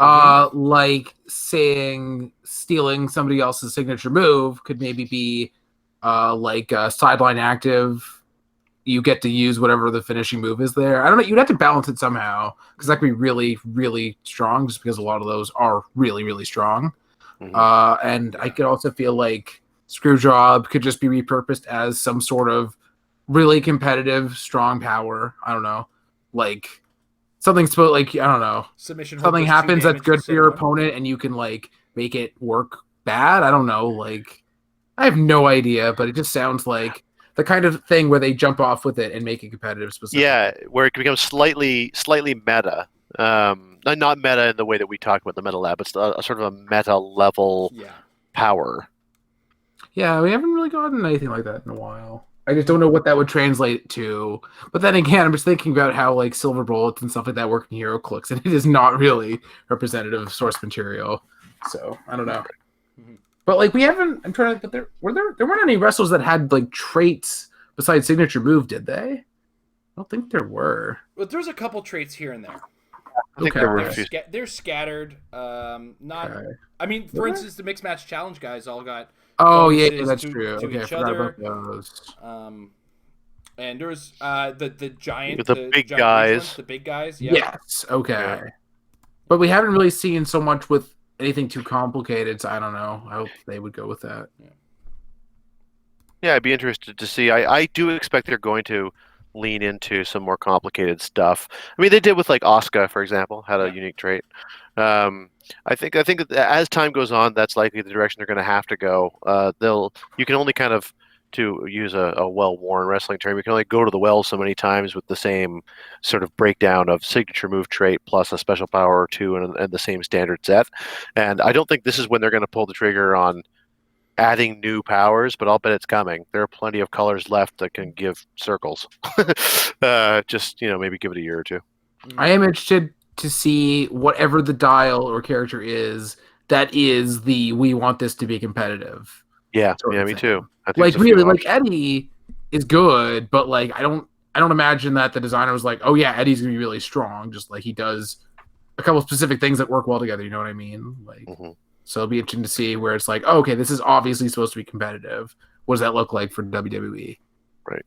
Like saying stealing somebody else's signature move could maybe be like a sideline active, you get to use whatever the finishing move is there. I don't know. You'd have to balance it somehow because that could be really, really strong just because a lot of those are really, really strong. And I could also feel like Screwjob could just be repurposed as some sort of really competitive, strong power. I don't know. Like something's like, I don't know. Submission. Something happens that's good for your opponent and you can like make it work bad. I don't know. Like I have no idea, but it just sounds like the kind of thing where they jump off with it and make it competitive specifically. Yeah, where it becomes slightly meta. Not meta in the way that we talk about the Meta Lab, but a sort of a meta level power. Yeah, we haven't really gotten anything like that in a while. I just don't know what that would translate to. But then again, I'm just thinking about how like silver bullets and stuff like that work in HeroClix, and it is not really representative of source material. So I don't know. But like we haven't. I'm trying to. But there weren't any wrestlers that had like traits besides signature move, did they? I don't think there were. Well, there's a couple traits here and there. I think there were they're scattered. Not. Okay. I mean, for instance, the mixed match challenge guys all got. Oh yeah, that's true. To Okay, each I forgot other. about those. And there's the giant, the big guys. The big guys. Yeah. Yes. Okay. Yeah. But we haven't really seen so much with anything too complicated, so I don't know. I hope they would go with that. Yeah, I'd be interested to see. I do expect they're going to lean into some more complicated stuff. I mean, they did with like Asuka, for example, had a unique trait. I think as time goes on, that's likely the direction they're going to have to go. You can only kind of, to use a well-worn wrestling term, you can only go to the well so many times with the same sort of breakdown of signature move trait plus a special power or two and the same standard set. And I don't think this is when they're going to pull the trigger on adding new powers, but I'll bet it's coming. There are plenty of colors left that can give circles. Just, maybe give it a year or two. I am interested to see whatever the dial or character is, that is we want this to be competitive. Yeah, me too. I think like really, like Eddie is good, but like I don't imagine that the designer was like, oh yeah, Eddie's gonna be really strong, just like he does a couple of specific things that work well together. You know what I mean? Like, so it'll be interesting to see where it's like, oh, okay, this is obviously supposed to be competitive. What does that look like for WWE? Right.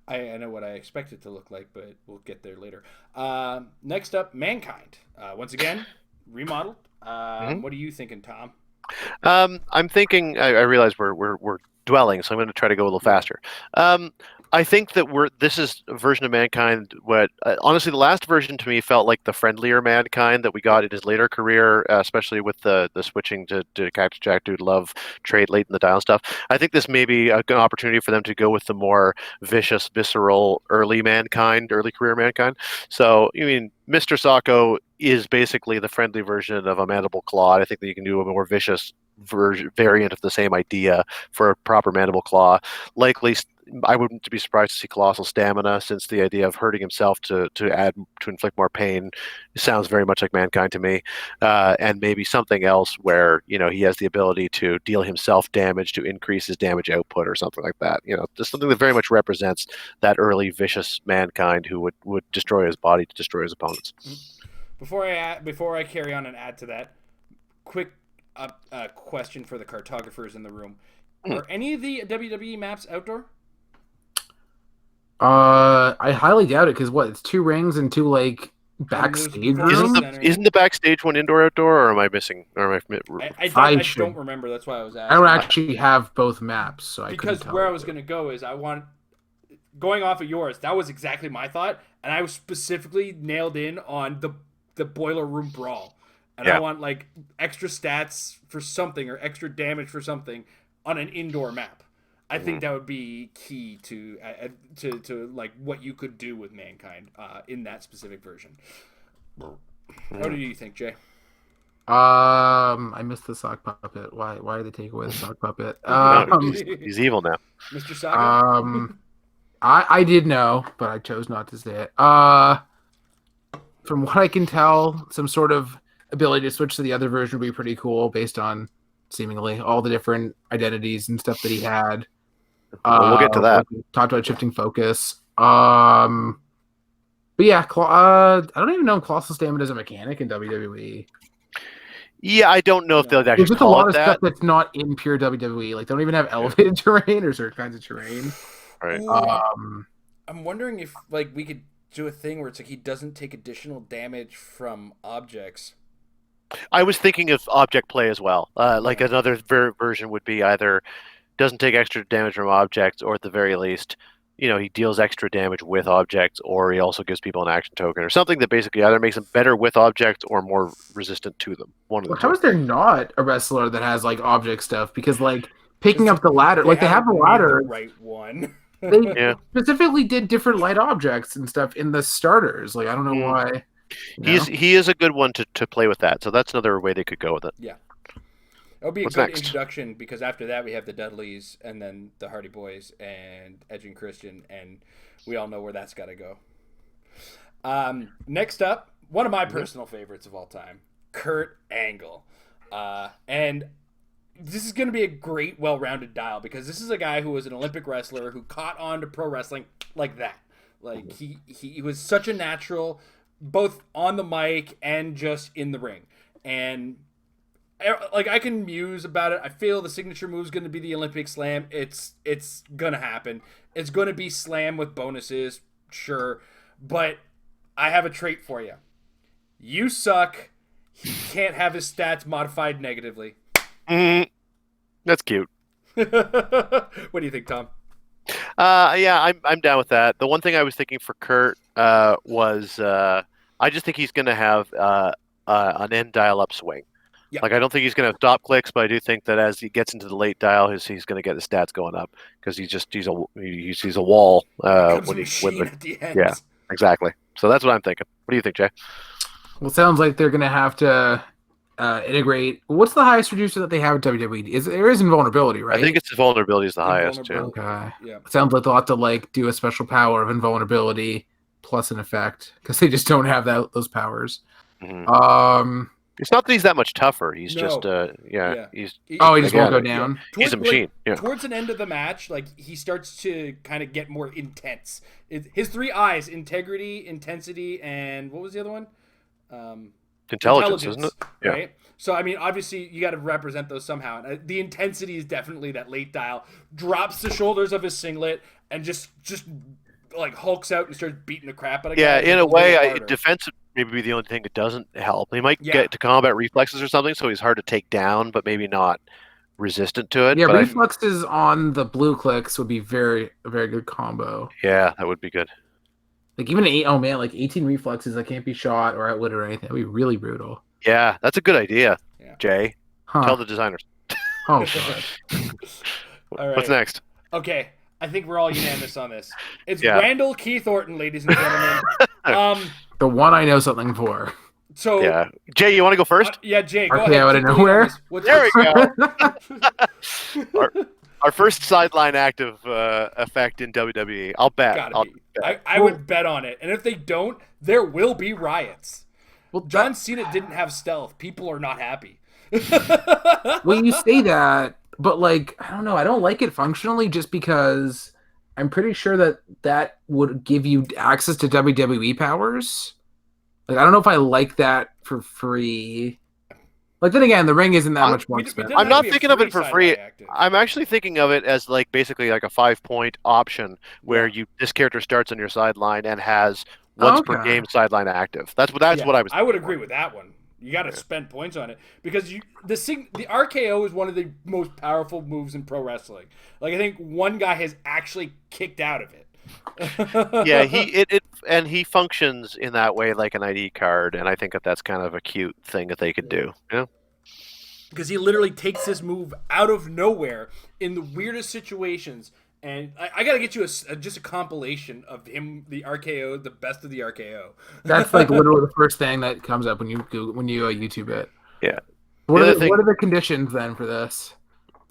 I know what I expect it to look like, but we'll get there later. Next up, Mankind. Once again, remodeled. What are you thinking, Tom? I'm thinking. I realize we're dwelling, so I'm going to try to go a little faster. I think that this is a version of Mankind. Honestly, the last version to me felt like the friendlier Mankind that we got in his later career, especially with the switching to Cactus Jack Dude Love trait late in the dial and stuff. I think this may be a good opportunity for them to go with the more vicious, visceral early career Mankind. So, Mr. Sacco is basically the friendly version of a Mandible Claw. I think that you can do a more vicious variant of the same idea for a proper Mandible Claw. Likely, I wouldn't be surprised to see Colossal Stamina, since the idea of hurting himself to inflict more pain sounds very much like Mankind to me. And maybe something else where he has the ability to deal himself damage to increase his damage output or something like that. Just something that very much represents that early vicious Mankind who would destroy his body to destroy his opponents. Before I carry on and add to that, quick question for the cartographers in the room: are any of the WWE maps outdoor? I highly doubt it, because it's 2 rings and 2 like backstage rooms. Isn't the backstage one indoor outdoor, or am I missing? Or I don't remember. That's why I was asking. I don't actually have both maps, so because where I was going to go is going off of yours. That was exactly my thought, and I was specifically nailed in on the boiler room brawl, and I want like extra stats for something or extra damage for something on an indoor map. I think that would be key to like what you could do with Mankind in that specific version. What do you think, Jay? I missed the sock puppet. Why did they take away the sock puppet? He's evil now. Mr. Saga? I did know, but I chose not to say it. From what I can tell, some sort of ability to switch to the other version would be pretty cool, based on seemingly all the different identities and stuff that he had. We'll get to that. Talked about shifting focus. But yeah, I don't even know if Colossal Stamina is a mechanic in WWE. Yeah, I don't know if they'll actually There's just a call lot it of that. stuff that's not in pure WWE. Like, they don't even have elevated terrain or certain kinds of terrain. Right. Ooh, I'm wondering if like we could do a thing where it's like he doesn't take additional damage from objects. I was thinking of object play as well. Like Yeah. another version would be either doesn't take extra damage from objects, or at the very least, he deals extra damage with objects, or he also gives people an action token, or something that basically either makes them better with objects or more resistant to them. One of the Well, how two. is there not a wrestler that has like object stuff? Because like picking up the ladder, like they have a haven't made ladder. the right one. They Yeah. specifically did different light objects and stuff in the starters. Like I don't know why. He is a good one to play with that. So that's another way they could go with it. Yeah. It'll be a What's good next? introduction because after that we have the Dudleys and then the Hardy Boys and Edge and Christian, and we all know where that's got to go. Next up, one of my personal favorites of all time, Kurt Angle. And this is going to be a great, well-rounded dial because this is a guy who was an Olympic wrestler who caught on to pro wrestling like that. Like he was such a natural, both on the mic and just in the ring. And like I can muse about it. I feel the signature move is going to be the Olympic Slam. It's going to happen. It's going to be Slam with bonuses, sure. But I have a trait for you. You suck. He can't have his stats modified negatively. That's cute. What do you think, Tom? Yeah, I'm down with that. The one thing I was thinking for Kurt was I just think he's going to have an end dial up swing. Yeah. Like I don't think he's going to have stop clicks, but I do think that as he gets into the late dial, he's going to get the stats going up because he's a wall. Becomes a machine at the end. Yeah, exactly. So that's what I'm thinking. What do you think, Jay? Well, it sounds like they're going to have to integrate. What's the highest reducer that they have at WWE? There is invulnerability, right? I think it's the vulnerability is the highest too. Okay. Yeah. Sounds like they'll have to like do a special power of invulnerability plus an effect because they just don't have those powers. Mm-hmm. It's not that he's that much tougher. He's just he just won't go down. He's a machine. Yeah. Towards an end of the match, like he starts to kind of get more intense. His three I's: integrity, intensity, and what was the other one? Intelligence, isn't it? Yeah. Right. So I mean, obviously, you got to represent those somehow. And the intensity is definitely that late dial. Drops the shoulders of his singlet and just like hulks out and starts beating the crap out of guys. Yeah, in a way, defense would maybe be the only thing that doesn't help. He might get to combat reflexes or something, so he's hard to take down, but maybe not resistant to it. Yeah, but reflexes on the blue clicks would be a very good combo. Yeah, that would be good. Like even 18 reflexes that can't be shot or outwit or anything. That would be really brutal. Yeah, that's a good idea, Jay. Huh. Tell the designers. Oh, God. All right. What's next? Okay, I think we're all unanimous on this. It's Randall Keith Orton, ladies and gentlemen. The one I know something for. So yeah, Jay, you want to go first? Jay, go ahead. Out of nowhere. There we go. Our first sideline active effect in WWE. I'll bet. I would bet on it. And if they don't, there will be riots. Well, John Cena didn't have stealth. People are not happy. Well, you say that, but like, I don't know. I don't like it functionally just because I'm pretty sure that would give you access to WWE powers. Like, I don't know if I like that for free. Like, then again, the ring isn't that much more expensive. I'm not thinking of it for free. I'm actually thinking of it as like basically like a 5-point option where this character starts on your sideline and has once per game sideline active. That's what I was. I would agree with that one. You got to spend points on it because the RKO is one of the most powerful moves in pro wrestling. Like I think one guy has actually kicked out of it. Yeah, he functions in that way like an ID card, and I think that's kind of a cute thing that they could do. Yeah, because he literally takes this move out of nowhere in the weirdest situations. And I got to get you just a compilation of him, the RKO, the best of the RKO. That's like literally the first thing that comes up when you YouTube it. Yeah. What are the conditions then for this?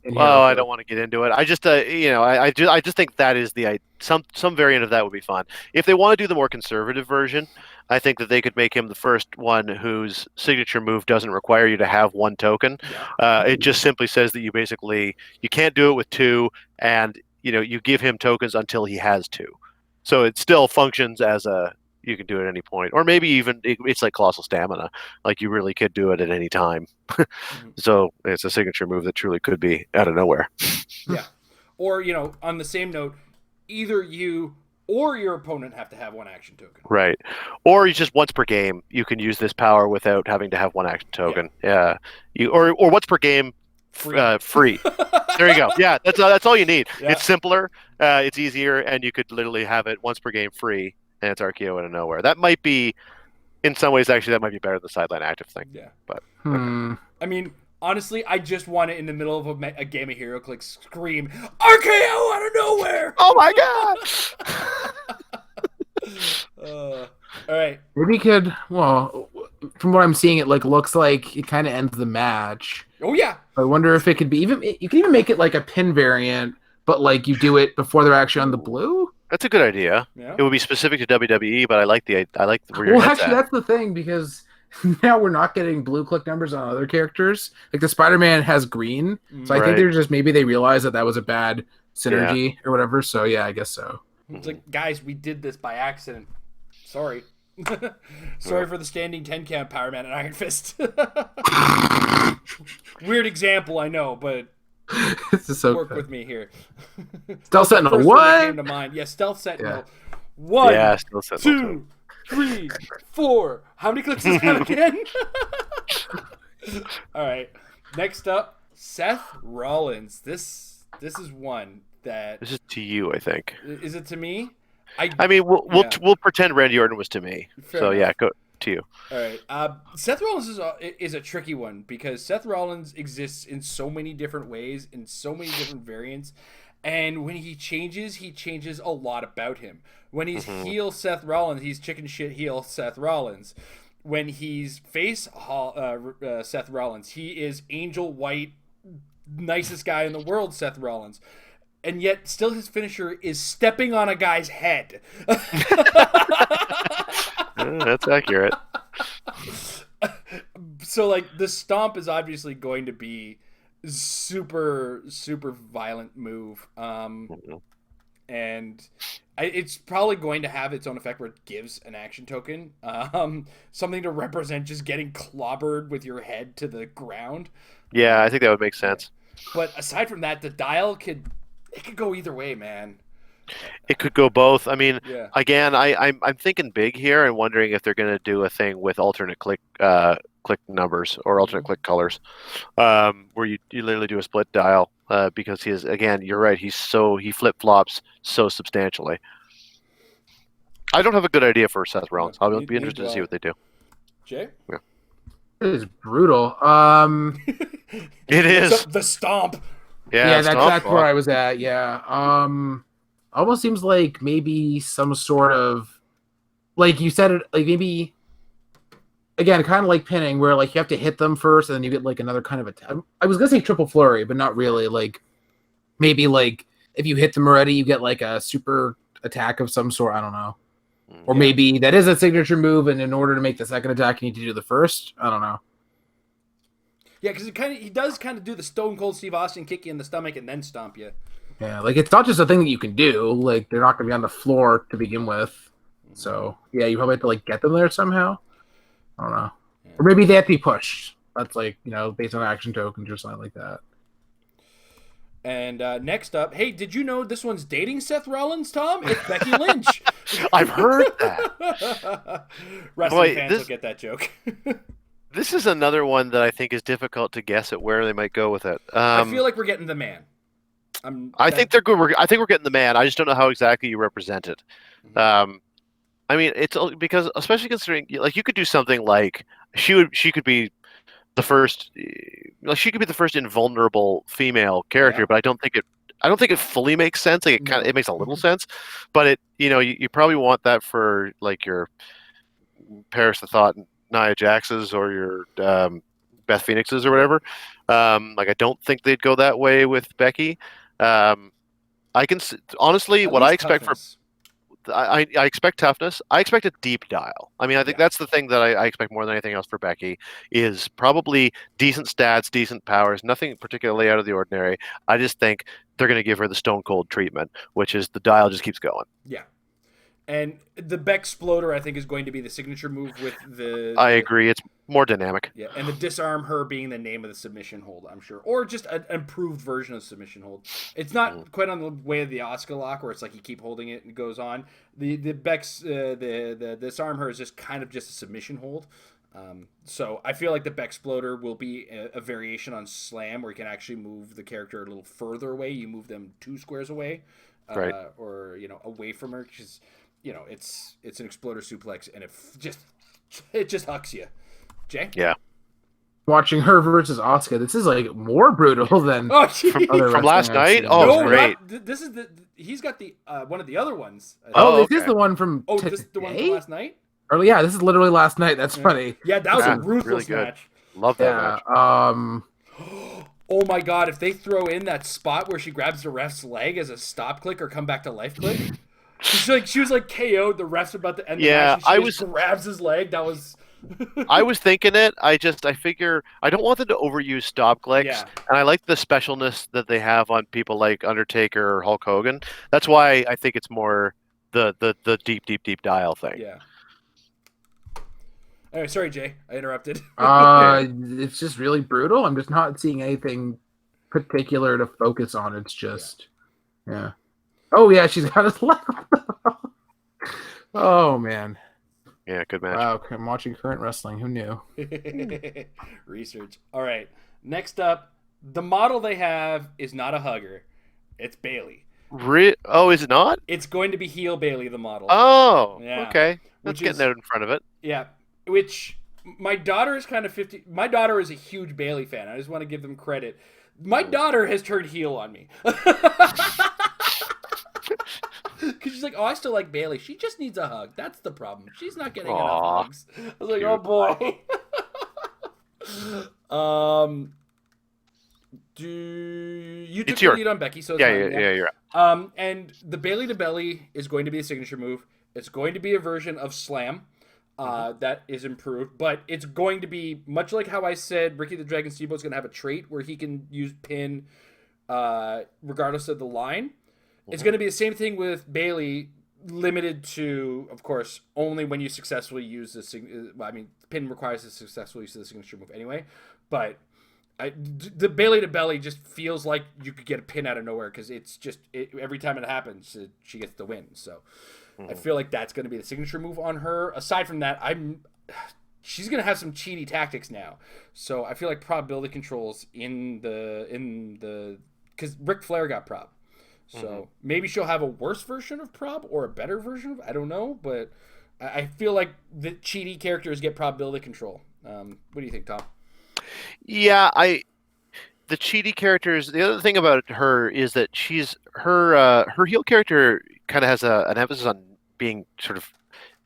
Well, I don't want to get into it. I just, I just think that is some variant of that would be fun. If they want to do the more conservative version, I think that they could make him the first one whose signature move doesn't require you to have one token. Yeah. It just simply says that you can't do it with two, and you give him tokens until he has two. So it still functions as you can do it at any point. Or maybe even it's like Colossal Stamina. Like you really could do it at any time. So it's a signature move that truly could be out of nowhere. Yeah. Or, on the same note, either you or your opponent have to have one action token. Right. Or you just once per game you can use this power without having to have one action token. Yeah. Or once per game free. There you go. Yeah, that's all you need. Yeah. It's simpler, it's easier, and you could literally have it once per game free, and it's RKO out of nowhere. That might be, in some ways, actually, that might be better than the sideline active thing. Yeah. But I mean, honestly, I just want it in the middle of a game of HeroClix scream RKO out of nowhere. Oh my god! All right. Maybe could. Well, from what I'm seeing, it looks like it kind of ends the match. Oh yeah. I wonder if it could be even. You can even make it like a pin variant, but like you do it before they're actually on the blue. That's a good idea. Yeah. It would be specific to WWE, but I like where your Well, head's actually, at. that's the thing because now we're not getting blue click numbers on other characters. Like the SpiderMan has green, so I think they're just maybe they realized that was a bad synergy or whatever. So yeah, I guess so. It's like, guys, we did this by accident. Sorry. Sorry for the standing 10 count, Power Man and Iron Fist. Weird example, I know, but This is so work good. with me here. Stealth Sentinel, First one that what? came to mind. Yeah, Stealth Sentinel. Yeah. One, Yeah, still Sentinel, 2, 3, 4. How many clicks is that again? All right. Next up, Seth Rollins. This is one that This is to you, I think. is it to me? I mean, we'll pretend Randy Orton was to me. Fair So enough. yeah, go to you. All right. Seth Rollins is a tricky one because Seth Rollins exists in so many different ways, in so many different variants. And when he changes a lot about him. When he's heel Seth Rollins, he's chicken shit heel Seth Rollins. When he's face Seth Rollins, he is angel white, nicest guy in the world Seth Rollins. And yet, still his finisher is stepping on a guy's head. That's accurate. So, like, the stomp is obviously going to be super, super violent move. And it's probably going to have its own effect where it gives an action token. Something to represent just getting clobbered with your head to the ground. Yeah, I think that would make sense. But aside from that, the dial could go either way, man. It could go both. I mean, Yeah. again, I'm thinking big here and wondering if they're going to do a thing with alternate click numbers or alternate click colors, where you literally do a split dial because you're right. He flip flops so substantially. I don't have a good idea for Seth Rollins. I'll be interested to see what they do. Jay? Yeah. It is brutal. It is. The stomp. Yeah, that's where I was at. Yeah. Almost seems like maybe some sort of, like you said it, like maybe, again, kind of like pinning, where like you have to hit them first, and then you get like another kind of attack. I was gonna say triple flurry, but not really. Like maybe like if you hit them already, you get like a super attack of some sort. I don't know. Or maybe that is a signature move, and in order to make the second attack, you need to do the first. I don't know. Yeah, because he does kind of do the Stone Cold Steve Austin kick you in the stomach and then stomp you. Yeah, like it's not just a thing that you can do. Like they're not going to be on the floor to begin with. So yeah, you probably have to like get them there somehow. I don't know. Yeah. Or maybe they have to be pushed. That's like, based on action tokens or something like that. And next up, hey, did you know this one's dating Seth Rollins, Tom? It's Becky Lynch. I've heard that. Wrestling fans will get that joke. This is another one that I think is difficult to guess at where they might go with it. I feel like we're getting the man. I think they're good. I think we're getting the man. I just don't know how exactly you represent it. I mean, it's because, especially considering, like, you could do something like she could be the first, like, she could be the first invulnerable female character, but I don't think it fully makes sense. Like, it makes a little sense, but it, you probably want that for like your Paris the Thought, Nia Jax's, or your Beth Phoenix's or whatever. Like, I don't think they'd go that way with Becky. I can honestly, what I expect toughness. I expect toughness. I expect a deep dial. I mean, I think that's the thing that I expect more than anything else for Becky, is probably decent stats, decent powers, nothing particularly out of the ordinary. I just think they're going to give her the Stone Cold treatment, which is the dial just keeps going. Yeah. And the Beck Exploder, I think, is going to be the signature move with the... I agree. More dynamic. Yeah, and the disarm her being the name of the submission hold, I'm sure, or just an improved version of submission hold. It's not quite on the way of the Oscar lock, where it's like you keep holding it and it goes on. The Beck's the disarm her is just kind of just a submission hold. So I feel like the Bexploder will be a variation on Slam, where you can actually move the character a little further away. You move them 2 squares away, Right. or away from her, because it's an exploder suplex, and it just hucks you. Jay? Yeah. Watching her versus Asuka, this is like more brutal than Oh, From other last wrestling I've night? seen. Oh, no, great. this is he's got the one of the other ones. I think. Oh, Oh, this is okay. the one from Oh, today? this is the one from last night? Oh, yeah, this is literally last night. That's funny. Yeah, that was Yeah, a ruthless really good. match. Love that Yeah. match. Oh my god, if they throw in that spot where she grabs the ref's leg as a stop click or come back to life click. She was like KO'd, the ref's about to end the Yeah, match, and she just grabs his leg. That was I was thinking it. I figure I don't want them to overuse stop clicks, Yeah. and I like the specialness that they have on people like Undertaker or Hulk Hogan. That's why I think it's more the deep dial thing. Yeah. Anyway, sorry, Jay. I interrupted. It's just really brutal. I'm just not seeing anything particular to focus on. It's just, yeah. Oh, yeah, she's got his leg. Oh, man. Yeah, good match. Wow, I'm watching current wrestling. Who knew? Research. All right. Next up, the model they have is not a hugger. It's Bailey. Oh, is it not? It's going to be heel Bailey, the model. Oh, Yeah. okay. That's Which getting is- out in front of it. Yeah. Which my daughter is kind of 50. My daughter is a huge Bailey fan. I just want to give them credit. My daughter has turned heel on me. Because she's like, oh, I still like Bailey. She just needs a hug. That's the problem. She's not getting enough Aw, hugs. I was like, oh boy. You took It's the your- lead on Becky, so it's Yeah, fine, yeah, you're right. and the Bailey to belly is going to be a signature move. It's going to be a version of Slam that is improved, but it's going to be much like how I said Ricky the Dragon Steamboat is going to have a trait where he can use pin regardless of the line. It's going to be the same thing with Bailey, limited to, of course, only when you successfully use the pin requires a successful use of the signature move anyway, but the Bailey to belly just feels like you could get a pin out of nowhere, because it's just every time it happens, she gets the win. So I feel like that's going to be the signature move on her. Aside from that, she's going to have some cheaty tactics now. So I feel like probability controls in the because Ric Flair got prob. So maybe she'll have a worse version of prob or a better version of, I don't know, but I feel like the cheaty characters get probability control. What do you think, Tom? Yeah, the cheaty characters. The other thing about her is that her heel character kind of has an emphasis on being sort of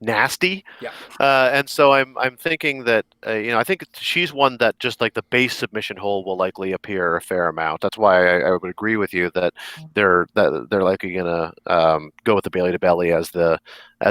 nasty. Yeah. And so I'm thinking that I think she's one that just like the base submission hold will likely appear a fair amount. That's why I would agree with you that they're likely gonna go with the Bailey to belly as the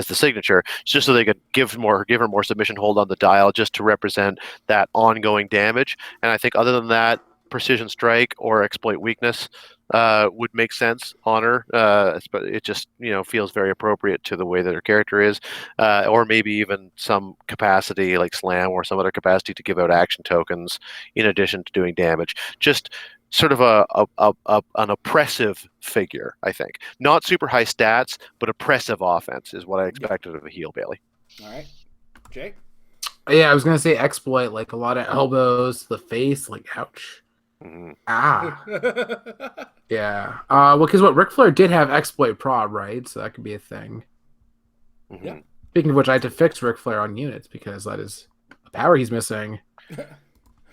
signature, just so they could give her more submission hold on the dial, just to represent that ongoing damage. And I think other than that, precision strike or exploit weakness would make sense on her. But it just feels very appropriate to the way that her character is, or maybe even some capacity like slam or some other capacity to give out action tokens in addition to doing damage. Just sort of an oppressive figure, I think. Not super high stats, but oppressive offense is what I expected of a heel Bailey. All right, Jay. Yeah, I was gonna say exploit, like a lot of elbows to the face, like ouch. Ah, yeah. Well, because Ric Flair did have exploit prob, right? So that could be a thing. Yeah. Speaking of which, I had to fix Ric Flair on units because that is a power he's missing.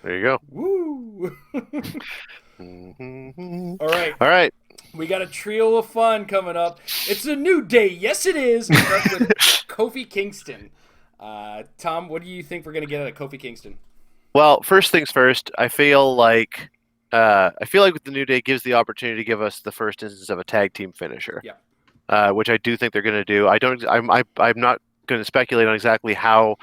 There you go. Woo! All All right. We got a trio of fun coming up. It's a new day. Yes, it is. It starts with Kofi Kingston. Tom, what do you think we're going to get out of Kofi Kingston? Well, first things first, I feel like the New Day gives the opportunity to give us the first instance of a tag team finisher. Yeah. Which I do think they're going to do. I'm not going to speculate on exactly how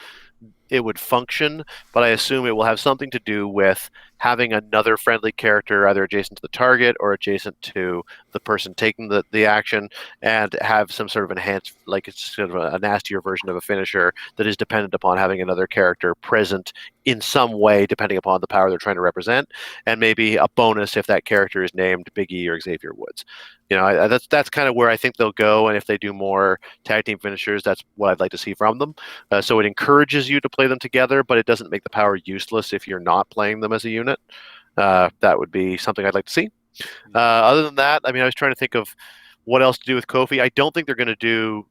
it would function, but I assume it will have something to do with having another friendly character either adjacent to the target or adjacent to the person taking the action, and have some sort of enhanced, like it's sort of a nastier version of a finisher that is dependent upon having another character present in some way, depending upon the power they're trying to represent, and maybe a bonus if that character is named Big E or Xavier Woods. That's kind of where I think they'll go, and if they do more tag team finishers, that's what I'd like to see from them. So it encourages you to play them together, but it doesn't make the power useless if you're not playing them as a unit. That would be something I'd like to see. Other than that, I mean, I was trying to think of what else to do with Kofi. I don't think they're going to do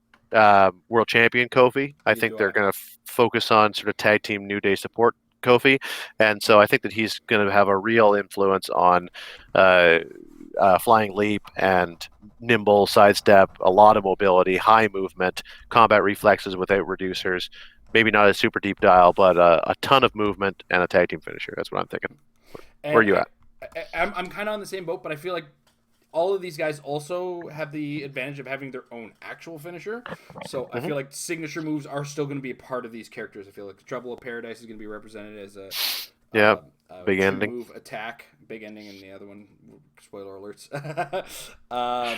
World Champion Kofi. I think they're going to focus on sort of tag team New Day support Kofi, and so I think that he's going to have a real influence on flying leap and nimble sidestep, a lot of mobility, high movement, combat reflexes without reducers, maybe not a super deep dial, but a ton of movement and a tag team finisher. That's what I'm thinking. Where are you at? I'm kind of on the same boat, but I feel like all of these guys also have the advantage of having their own actual finisher. So I feel like signature moves are still going to be a part of these characters. I feel like the Trouble of Paradise is going to be represented as a big ending move attack, big ending, and the other one, spoiler alerts. I'm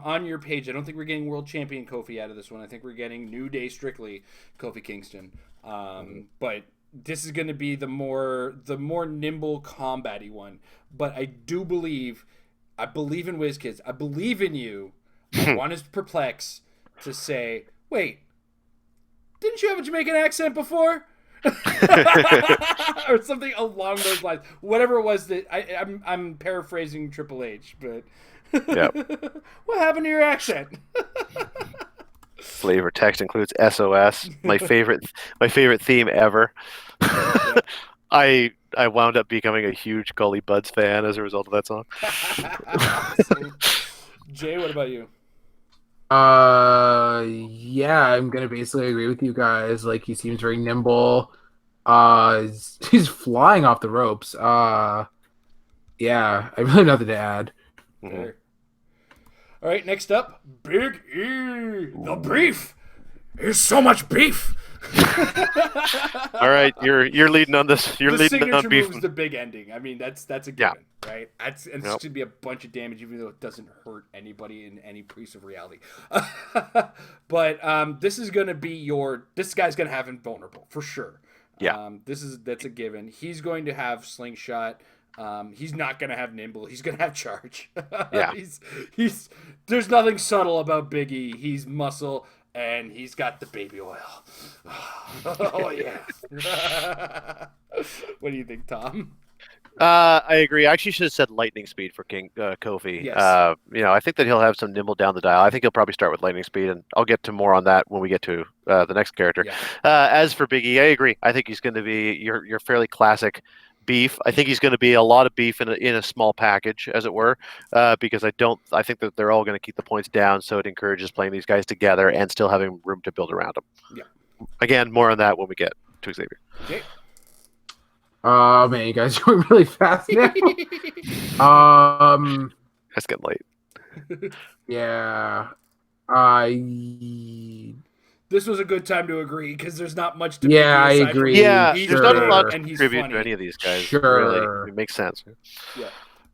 on your page. I don't think we're getting World Champion Kofi out of this one. I think we're getting New Day strictly Kofi Kingston. But this is going to be the more nimble combat-y one. But I believe in WizKids. I believe in you. I want us Perplex to say, wait, didn't you have a Jamaican accent before? Or something along those lines. Whatever it was that I'm paraphrasing Triple H, but what happened to your accent? Flavor text includes SOS, my favorite theme ever. I wound up becoming a huge Gully Buds fan as a result of that song. Jay, what about you? Yeah, I'm gonna basically agree with you guys. Like, he seems very nimble. He's flying off the ropes. Yeah, I really have nothing to add. Okay. All right, next up, Big E, the beef. There's so much beef. All right, you're leading on this. You're leading on beef. Move is the big ending. I mean, that's a given, right? It's going to be a bunch of damage, even though it doesn't hurt anybody in any piece of reality. But this is going to be this guy's going to have invulnerable for sure. Yeah. That's a given. He's going to have slingshot. He's not going to have nimble. He's going to have charge. Yeah. He's there's nothing subtle about Big E. He's muscle. And he's got the baby oil. Oh, yeah. What do you think, Tom? I agree. I actually should have said lightning speed for King Kofi. Yes. I think that he'll have some nimble down the dial. I think he'll probably start with lightning speed, and I'll get to more on that when we get to the next character. Yeah. As for Big E, I agree. I think he's going to be your fairly classic beef. I think he's going to be a lot of beef in a small package, as it were, because I think that they're all going to keep the points down, so it encourages playing these guys together and still having room to build around them. Yeah. Again, more on that when we get to Xavier. Okay. Oh man, you guys are going really fast now. That's getting late. Yeah. This was a good time to agree because there's not much to. Yeah, I agree. Yeah, he's there's not a lot to and he's contribute funny. to any of these guys. Sure. Really, it makes sense. Yeah.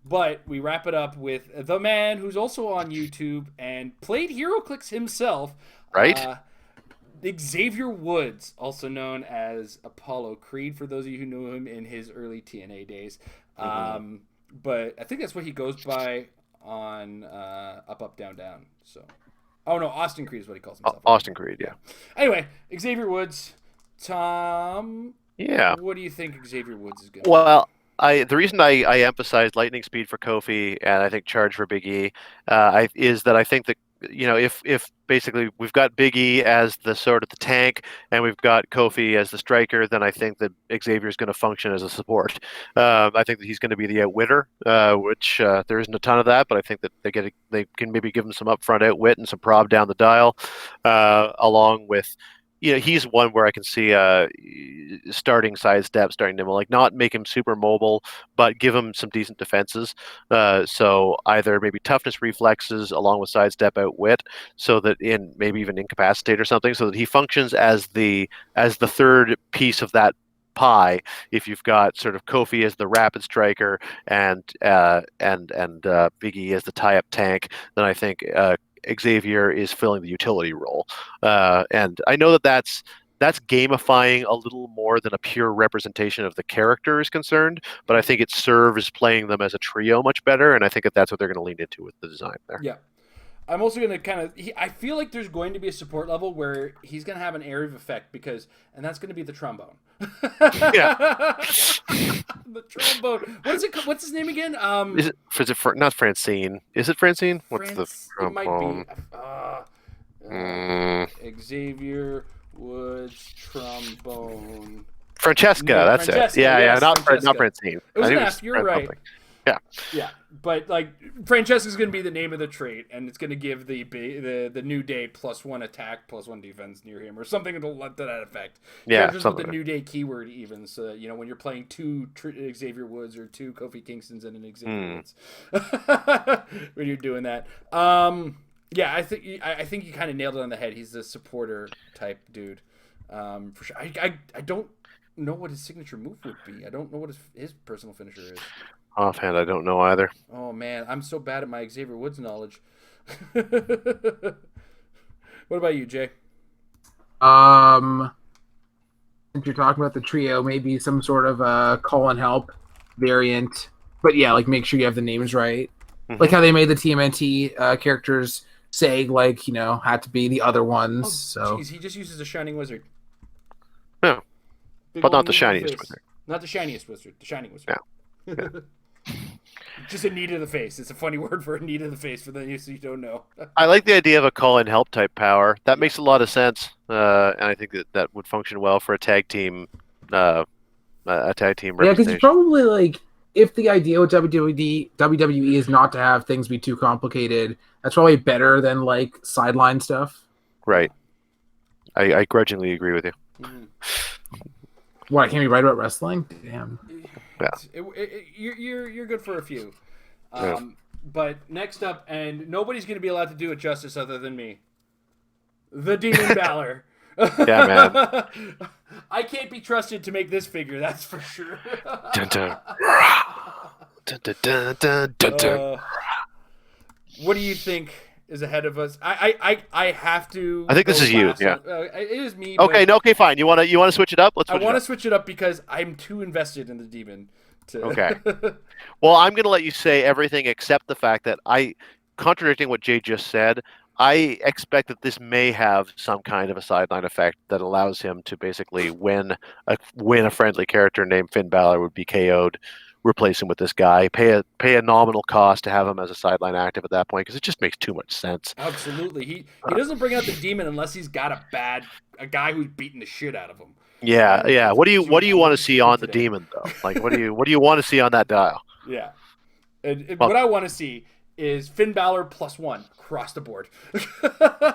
But we wrap it up with the man who's also on YouTube and played HeroClix himself. Right? Xavier Woods, also known as Apollo Creed, for those of you who knew him in his early TNA days. But I think that's what he goes by on Up, Up, Down, Down. So, oh no, Austin Creed is what he calls himself. Austin Creed, yeah. Anyway, Xavier Woods, Tom. Yeah. What do you think Xavier Woods is going to do? Well, the reason I emphasized lightning speed for Kofi and I think charge for Big E is that I think that if basically we've got Big E as the sort of the tank and we've got Kofi as the striker, then I think that Xavier is going to function as a support. I think that he's going to be the outwitter, which there isn't a ton of that, but I think that they can maybe give him some upfront outwit and some prob down the dial, along with. He's one where I can see starting sidestep, starting nimble, like not make him super mobile, but give him some decent defenses. So either maybe toughness reflexes along with sidestep outwit, so that maybe even incapacitate or something, so that he functions as the third piece of that pie. If you've got sort of Kofi as the rapid striker and Big E as the tie-up tank, then I think Xavier is filling the utility role. And I know that's gamifying a little more than a pure representation of the character is concerned, but I think it serves playing them as a trio much better, and I think that's what they're going to lean into with the design there. Yeah. I'm also going to I feel like there's going to be a support level where he's going to have an area of effect and that's going to be the trombone. Yeah. The trombone. What's his name again? Is it not Francine? Is it Francine? What's the trombone? It might be Xavier Woods trombone. Francesca, that's Francesca, it. Yeah, yes, not Francesca. Francine. It was an F, you're right. Something. Yeah. Yeah, but like Francesca's going to be the name of the trait, and it's going to give the New Day +1 attack, +1 defense near him, or something to that effect. Yeah, characters something with the New Day keyword even, so when you're playing 2 Xavier Woods or 2 Kofi Kingstons and an Xavier Woods, when you're doing that. Yeah, I think you kind of nailed it on the head. He's the supporter type dude, for sure. I don't know what his signature move would be. I don't know what his personal finisher is. Offhand, I don't know either. Oh man, I'm so bad at my Xavier Woods knowledge. What about you, Jay? Since you're talking about the trio, maybe some sort of call and help variant. But yeah, like make sure you have the names right. Mm-hmm. Like how they made the TMNT characters say had to be the other ones. So geez, he just uses a shining wizard. No, but not the shiniest wizard. Not the shiniest wizard. The shining wizard. Yeah. Just a knee to the face. It's a funny word for a knee to the face for those who don't know. I like the idea of a call and help type power. That makes a lot of sense, and I think that would function well for a tag team. A tag team. Yeah, because it's probably like if the idea with WWE is not to have things be too complicated, that's probably better than like sideline stuff. Right. I grudgingly agree with you. Mm-hmm. What? I can't be right about wrestling. Damn. Yeah. You're good for a few. Yeah. But next up, and nobody's going to be allowed to do it justice other than me. The Demon Balor. Yeah, man. I can't be trusted to make this figure, that's for sure. Dun, dun. Dun, dun, dun, dun, dun, dun. What do you think is ahead of us? I have to. I think this is you. Yeah. It is me. Okay. No. Okay. Fine. You want to switch it up? Let's. I want to switch it up because I'm too invested in the demon. Okay. Well, I'm going to let you say everything except the fact that contradicting what Jay just said, I expect that this may have some kind of a sideline effect that allows him to basically win a friendly character named Finn Balor would be KO'd, replace him with this guy, pay a nominal cost to have him as a sideline active at that point because it just makes too much sense. Absolutely, he doesn't bring out the demon unless he's got a guy who's beating the shit out of him. Yeah, yeah. What do you want to see on the demon though? Like, what do you want to see on that dial? Yeah, and what I want to see is Finn Balor +1 across the board.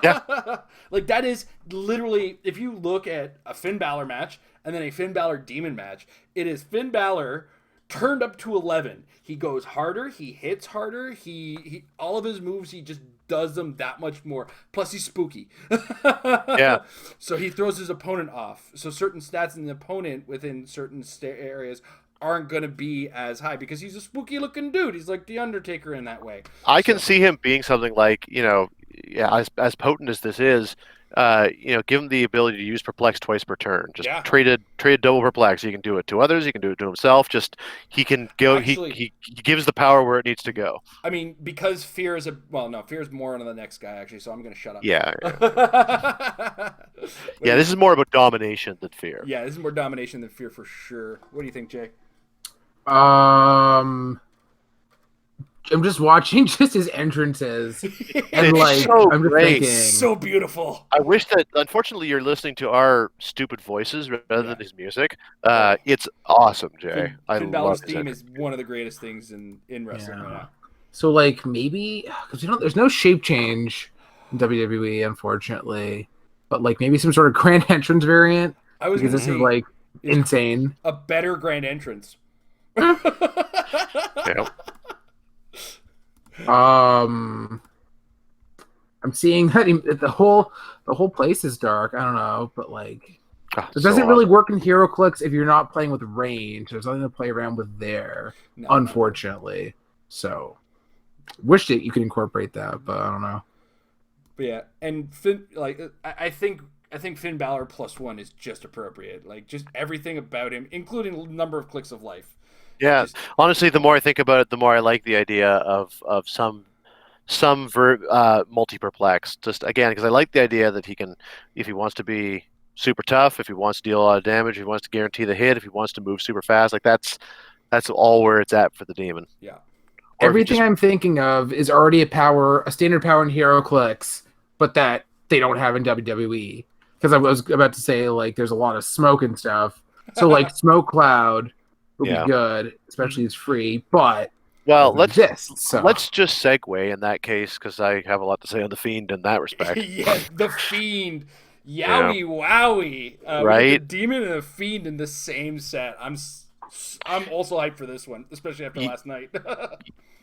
Yeah. Like that is literally, if you look at a Finn Balor match and then a Finn Balor demon match, it is Finn Balor turned up to 11. He goes harder, he hits harder, he all of his moves, he just does them that much more. Plus he's spooky. Yeah. So he throws his opponent off. So certain stats in the opponent within certain areas aren't going to be as high because he's a spooky looking dude. He's like the Undertaker in that way. I can see him being something like, as potent as this is, give him the ability to use perplex twice per turn. Just trade double perplex. He can do it to others. He can do it to himself. Just he can go. Actually, he gives the power where it needs to go. I mean, because fear is fear is more on the next guy actually. So I'm going to shut up. Yeah. Yeah. This is more about domination than fear. Yeah, this is more domination than fear for sure. What do you think, Jay? I'm just watching just his entrances, and I'm just thinking, so beautiful. I wish that, unfortunately, you're listening to our stupid voices rather than his music. It's awesome, Jay. Finn Balor's theme is one of the greatest things in wrestling right now. So maybe because there's no shape change in WWE, unfortunately, but maybe some sort of grand entrance variant. I was going to say this is insane. A better grand entrance. Yeah. I'm seeing that the whole place is dark. I don't know, but Ah, It so doesn't really awesome. work in HeroClix if you're not playing with range. There's nothing to play around with there, No. unfortunately. So, wish that you could incorporate that, but I don't know. But yeah, and Finn, like I think Finn Balor +1 is just appropriate. Like just everything about him, including number of clicks of life. Yeah, Just honestly, the more I think about it, the more I like the idea of multi-perplex. Just again, because I like the idea that he can, if he wants to be super tough, if he wants to deal a lot of damage, if he wants to guarantee the hit, if he wants to move super fast, like that's all where it's at for the demon. yeah. Or if he Everything just I'm thinking of is already a standard power in HeroClix, but that they don't have in WWE. Because I was about to say, like, there's a lot of smoke and stuff. So, like, Smoke Cloud will be yeah. good, especially it's free, but Well, doesn't exist. So, let's just segue in that case because I have a lot to say on the Fiend in that respect. Yeah, the Fiend. Yeah. Yowie wowie. We get the Right? Demon and the Fiend in the same set. I'm also hyped for this one, especially after You, last night.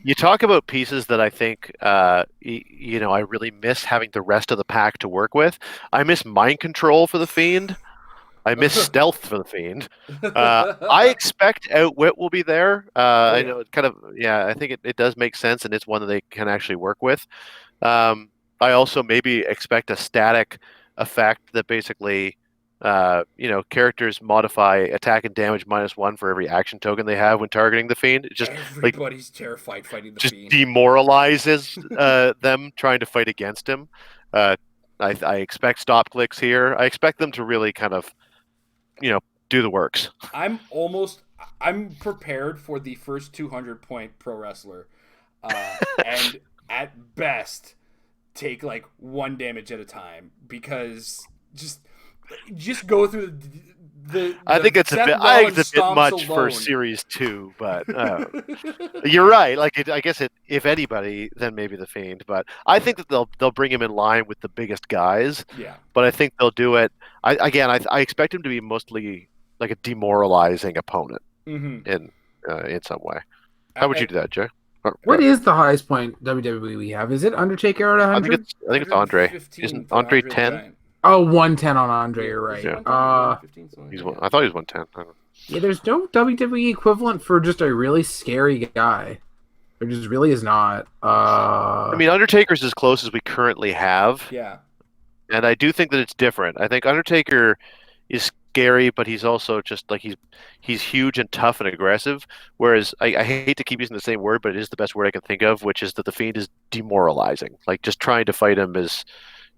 you talk about pieces that I think, I really miss having the rest of the pack to work with. I miss mind control for the Fiend. I miss stealth for the Fiend. I expect Outwit will be there. Oh I yeah. know it kind of, yeah, I think it does make sense, and it's one that they can actually work with. I also maybe expect a static effect that basically, characters modify attack and damage -1 for every action token they have when targeting the Fiend. It just like Everybody's terrified fighting the just Fiend. demoralizes them trying to fight against him. I expect stop clicks here. I expect them to really kind of, do the works. I'm prepared for the first 200-point pro wrestler, and at best take like 1 damage at a time because just go through the I think it's Seth a bit. I think Rollins it's a bit stomps much for alone. series 2, but you're right. Like, I guess if anybody, then maybe the Fiend. But I think that they'll bring him in line with the biggest guys. Yeah. But I think they'll do it. I expect him to be mostly like a demoralizing opponent Mm-hmm. in some way. How would you do that, Joe? what is the highest point WWE we have? Is it Undertaker at I think 100? it's Andre. 115 Isn't for Andre the 10? Giant. Oh, 110 on Andre, you're Is he right. 110? 115, something He's like I thought he was 110. I don't know. Yeah, there's no WWE equivalent for just a really scary guy. There just really is not. I mean, Undertaker's as close as we currently have. Yeah. And I do think that it's different. I think Undertaker is scary, but he's also just like he's huge and tough and aggressive. Whereas I hate to keep using the same word, but it is the best word I can think of, which is that the Fiend is demoralizing. Like just trying to fight him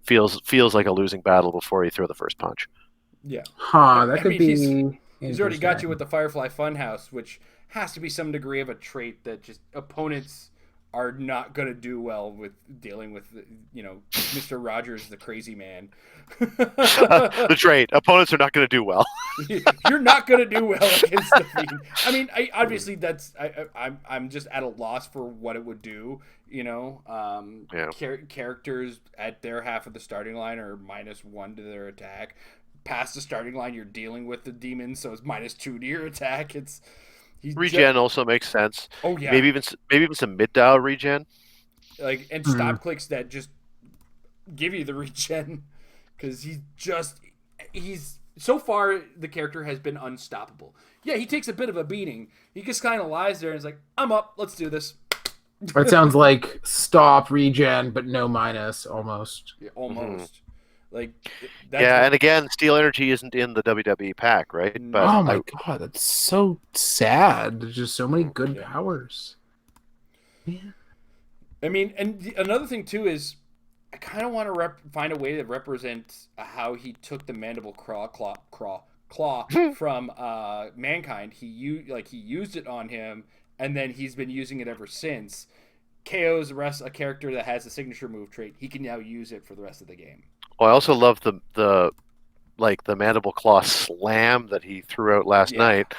feels like a losing battle before you throw the first punch. Yeah. That I could mean, be. He's already got you interesting. with the Firefly Funhouse, which has to be some degree of a trait that just opponents are not going to do well with dealing with, Mr. Rogers, the crazy man. The trait. Opponents are not going to do well. You're not going to do well against the Fiend. I mean, obviously I'm just at a loss for what it would do. Yeah. Characters at their half of the starting line are -1 to their attack. Past the starting line, you're dealing with the demon, so it's -2 to your attack. Regen also makes sense. Oh yeah, Maybe even some mid dial regen. and stop clicks that just give you the regen because he's so far the character has been unstoppable. Yeah, he takes a bit of a beating. He just kind of lies there and is like, "I'm up. Let's do this." That sounds like stop regen, but no minus almost. Yeah, almost. Like And again, Steel Energy isn't in the WWE pack, right? But Oh my god, that's so sad. There's just so many good powers. Yeah. I mean, and another thing too is, I kind of want to find a way to represent how he took the mandible claw from Mankind. He used it on him, and then he's been using it ever since. KO's a character that has a signature move trait. He can now use it for the rest of the game. I also love the mandible claw slam that he threw out last night,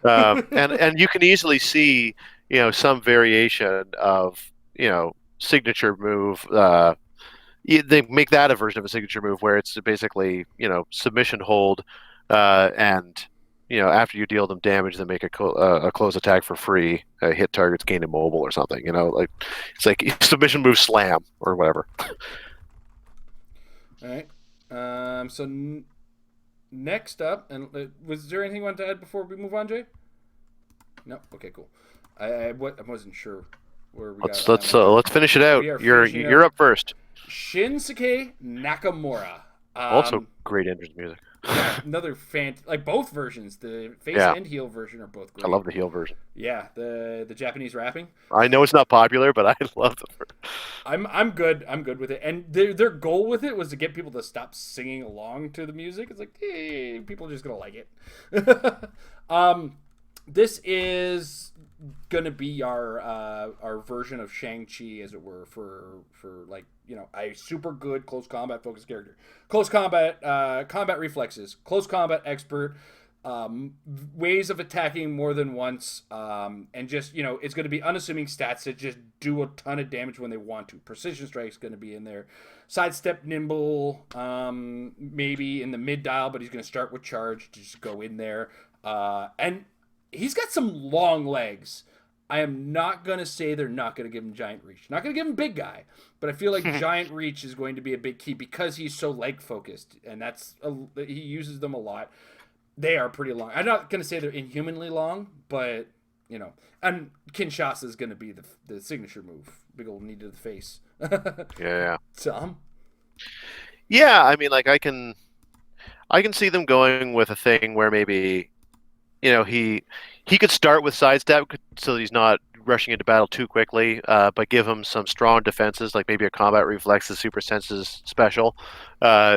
and you can easily see some variation of signature move. They make that a version of a signature move where it's basically submission hold, and after you deal them damage, they make a close attack for free. Hit targets gain immobile or something. Like it's like submission move slam or whatever. All right. So next up, and was there anything you wanted to add before we move on, Jay? No. Okay, cool. I wasn't sure where we got. Let's finish it out. You're up first. Shinsuke Nakamura. Also, great entrance music. Yeah, another like both versions, the face and heel version are both great. I love the heel version. Yeah, the Japanese rapping. I know it's not popular, but I love the. I'm good. I'm good with it. And their goal with it was to get people to stop singing along to the music. It's like, hey, people are just gonna like it. This is gonna be our version of Shang-Chi, as it were, for like, a super good close combat focused character. Close combat, combat reflexes, close combat expert, ways of attacking more than once, and just, it's going to be unassuming stats that just do a ton of damage when they want to. Precision strike's going to be in there. Sidestep nimble, maybe in the mid dial, but he's going to start with charge to just go in there. And he's got some long legs. I am not going to say they're not going to give him giant reach. Not going to give him big guy, but I feel like giant reach is going to be a big key because he's so leg focused, and he uses them a lot. They are pretty long. I'm not going to say they're inhumanly long, but, and Kinshasa is going to be the signature move. Big old knee to the face. Yeah. Tom? Yeah, I mean, like, I can see them going with a thing where maybe, he could start with sidestep so that he's not rushing into battle too quickly, but give him some strong defenses, like maybe a combat reflexes, super senses special,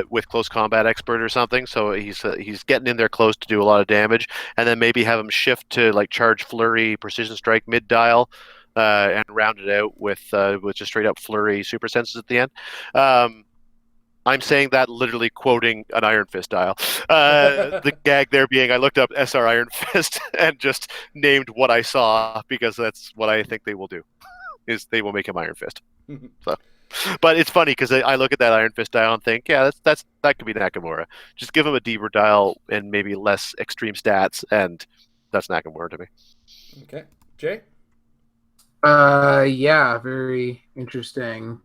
with close combat expert or something. So he's getting in there close to do a lot of damage, and then maybe have him shift to like charge flurry, precision strike mid dial, and round it out with just straight up flurry super senses at the end. I'm saying that literally quoting an Iron Fist dial. The gag there being I looked up SR Iron Fist and just named what I saw because that's what I think they will do. Is they will make him Iron Fist. So, but it's funny because I look at that Iron Fist dial and think, yeah, that could be Nakamura. Just give him a deeper dial and maybe less extreme stats, and that's Nakamura to me. Okay, Jay. Yeah, very interesting.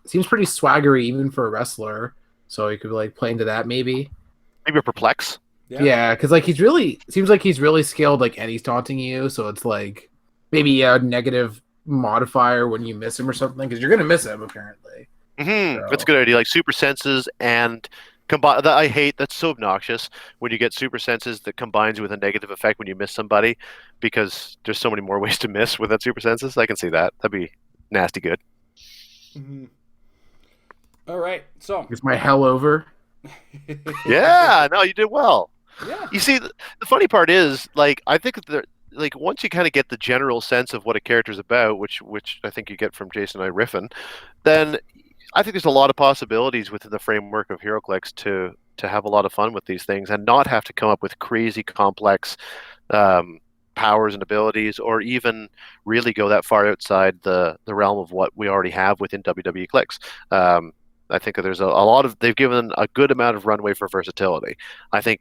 Seems pretty swaggery even for a wrestler, so he could like play into that maybe a perplex. Yeah, because like seems like he's really skilled, like, and he's taunting you, so it's like maybe a negative modifier when you miss him or something, because you're gonna miss him apparently. So. That's a good idea. Like super senses and combine. I hate that's so obnoxious when you get super senses that combines with a negative effect when you miss somebody, because there's so many more ways to miss with that super senses. I can see that. That'd be nasty good. Mm-hmm. All right, so is my hell over? Yeah, no, you did well. Yeah. You see, the funny part is, like, I think that, like, once you kind of get the general sense of what a character's about, which I think you get from Jason and I riffing, then I think there's a lot of possibilities within the framework of HeroClix to have a lot of fun with these things and not have to come up with crazy complex powers and abilities, or even really go that far outside the realm of what we already have within WWE Clicks. I think that there's a lot of, they've given a good amount of runway for versatility. I think,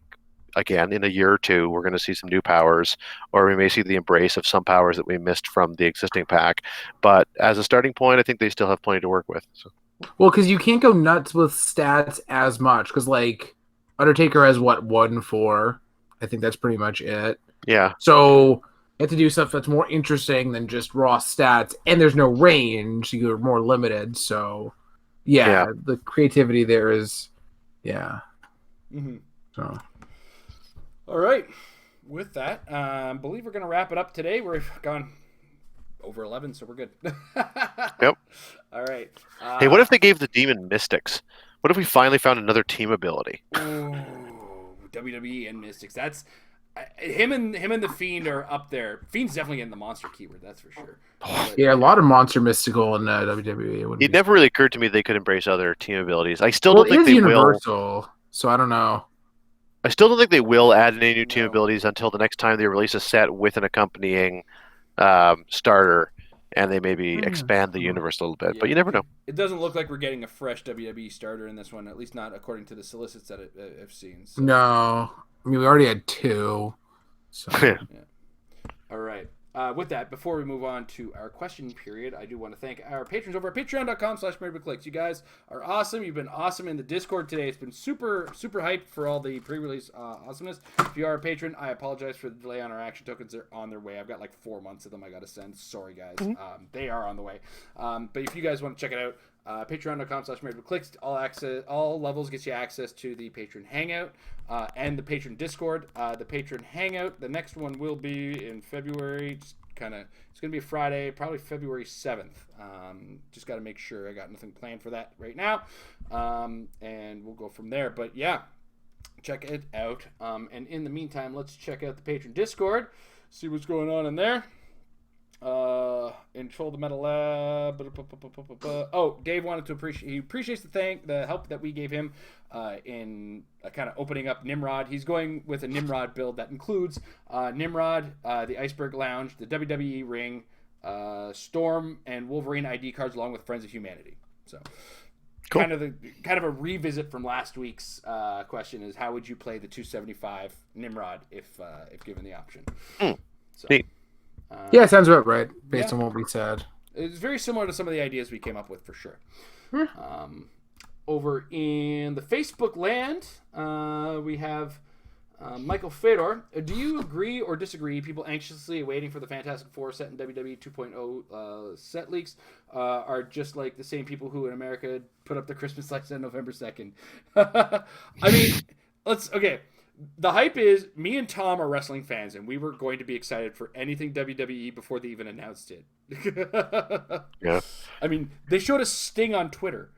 again, in a year or two, we're going to see some new powers, or we may see the embrace of some powers that we missed from the existing pack. But as a starting point, I think they still have plenty to work with. So. Well, because you can't go nuts with stats as much, because like Undertaker has 1-4. I think that's pretty much it. Yeah. So you have to do stuff that's more interesting than just raw stats, and there's no range. You're more limited. So yeah. The creativity there is, yeah. Mm-hmm. So. All right. With that, I believe we're going to wrap it up today. We've gone over 11, so we're good. Yep. All right. Hey, what if they gave the Demon Mystics? What if we finally found another team ability? Ooh, WWE and Mystics. That's him and the Fiend are up there. Fiend's definitely getting the monster keyword, that's for sure. But, yeah, a lot of monster mystical in WWE. It never really occurred to me they could embrace other team abilities. I still don't think they universal, so I don't know. I still don't think they will add any new team abilities until the next time they release a set with an accompanying starter, and they maybe expand the universe a little bit. Yeah, but you never know. It doesn't look like we're getting a fresh WWE starter in this one, at least not according to the solicits that I've seen. So. No. I mean, we already had 2. So. Yeah. All right. with that, before we move on to our question period, I do want to thank our patrons over at patreon.com/HeroClix. You guys are awesome. You've been awesome in the Discord today. It's been super, super hyped for all the pre-release awesomeness. If you are a patron, I apologize for the delay on our action tokens. They're on their way. I've got like 4 months of them I got to send. Sorry, guys. They are on the way. But if you guys want to check it out, patreon.com/HeroClix. All levels gets you access to the patron hangout and the patron Discord. The patron hangout, the next one will be in February. It's gonna be a Friday, probably February 7th. Just got to make sure I got nothing planned for that right now, and we'll go from there. But yeah, check it out. And in the meantime, let's check out the patron Discord, see what's going on in there. Control the Metal Lab. Oh, Dave wanted to appreciates the help that we gave him in kind of opening up Nimrod. He's going with a Nimrod build that includes Nimrod, the Iceberg Lounge, the WWE ring, Storm, and Wolverine ID cards, along with Friends of Humanity. So cool. Kind of a revisit from last week's question is, how would you play the 275 Nimrod if given the option? So, neat. Yeah, sounds about right, based on what we said. It's very similar to some of the ideas we came up with, for sure. Over in the Facebook land, we have Michael Fedor. Do you agree or disagree people anxiously waiting for the Fantastic Four set in WWE 2.0 set leaks are just like the same people who in America put up the Christmas lights on November 2nd? I mean, okay. The hype is, me and Tom are wrestling fans, and we were going to be excited for anything WWE before they even announced it. Yeah. I mean, they showed us Sting on Twitter.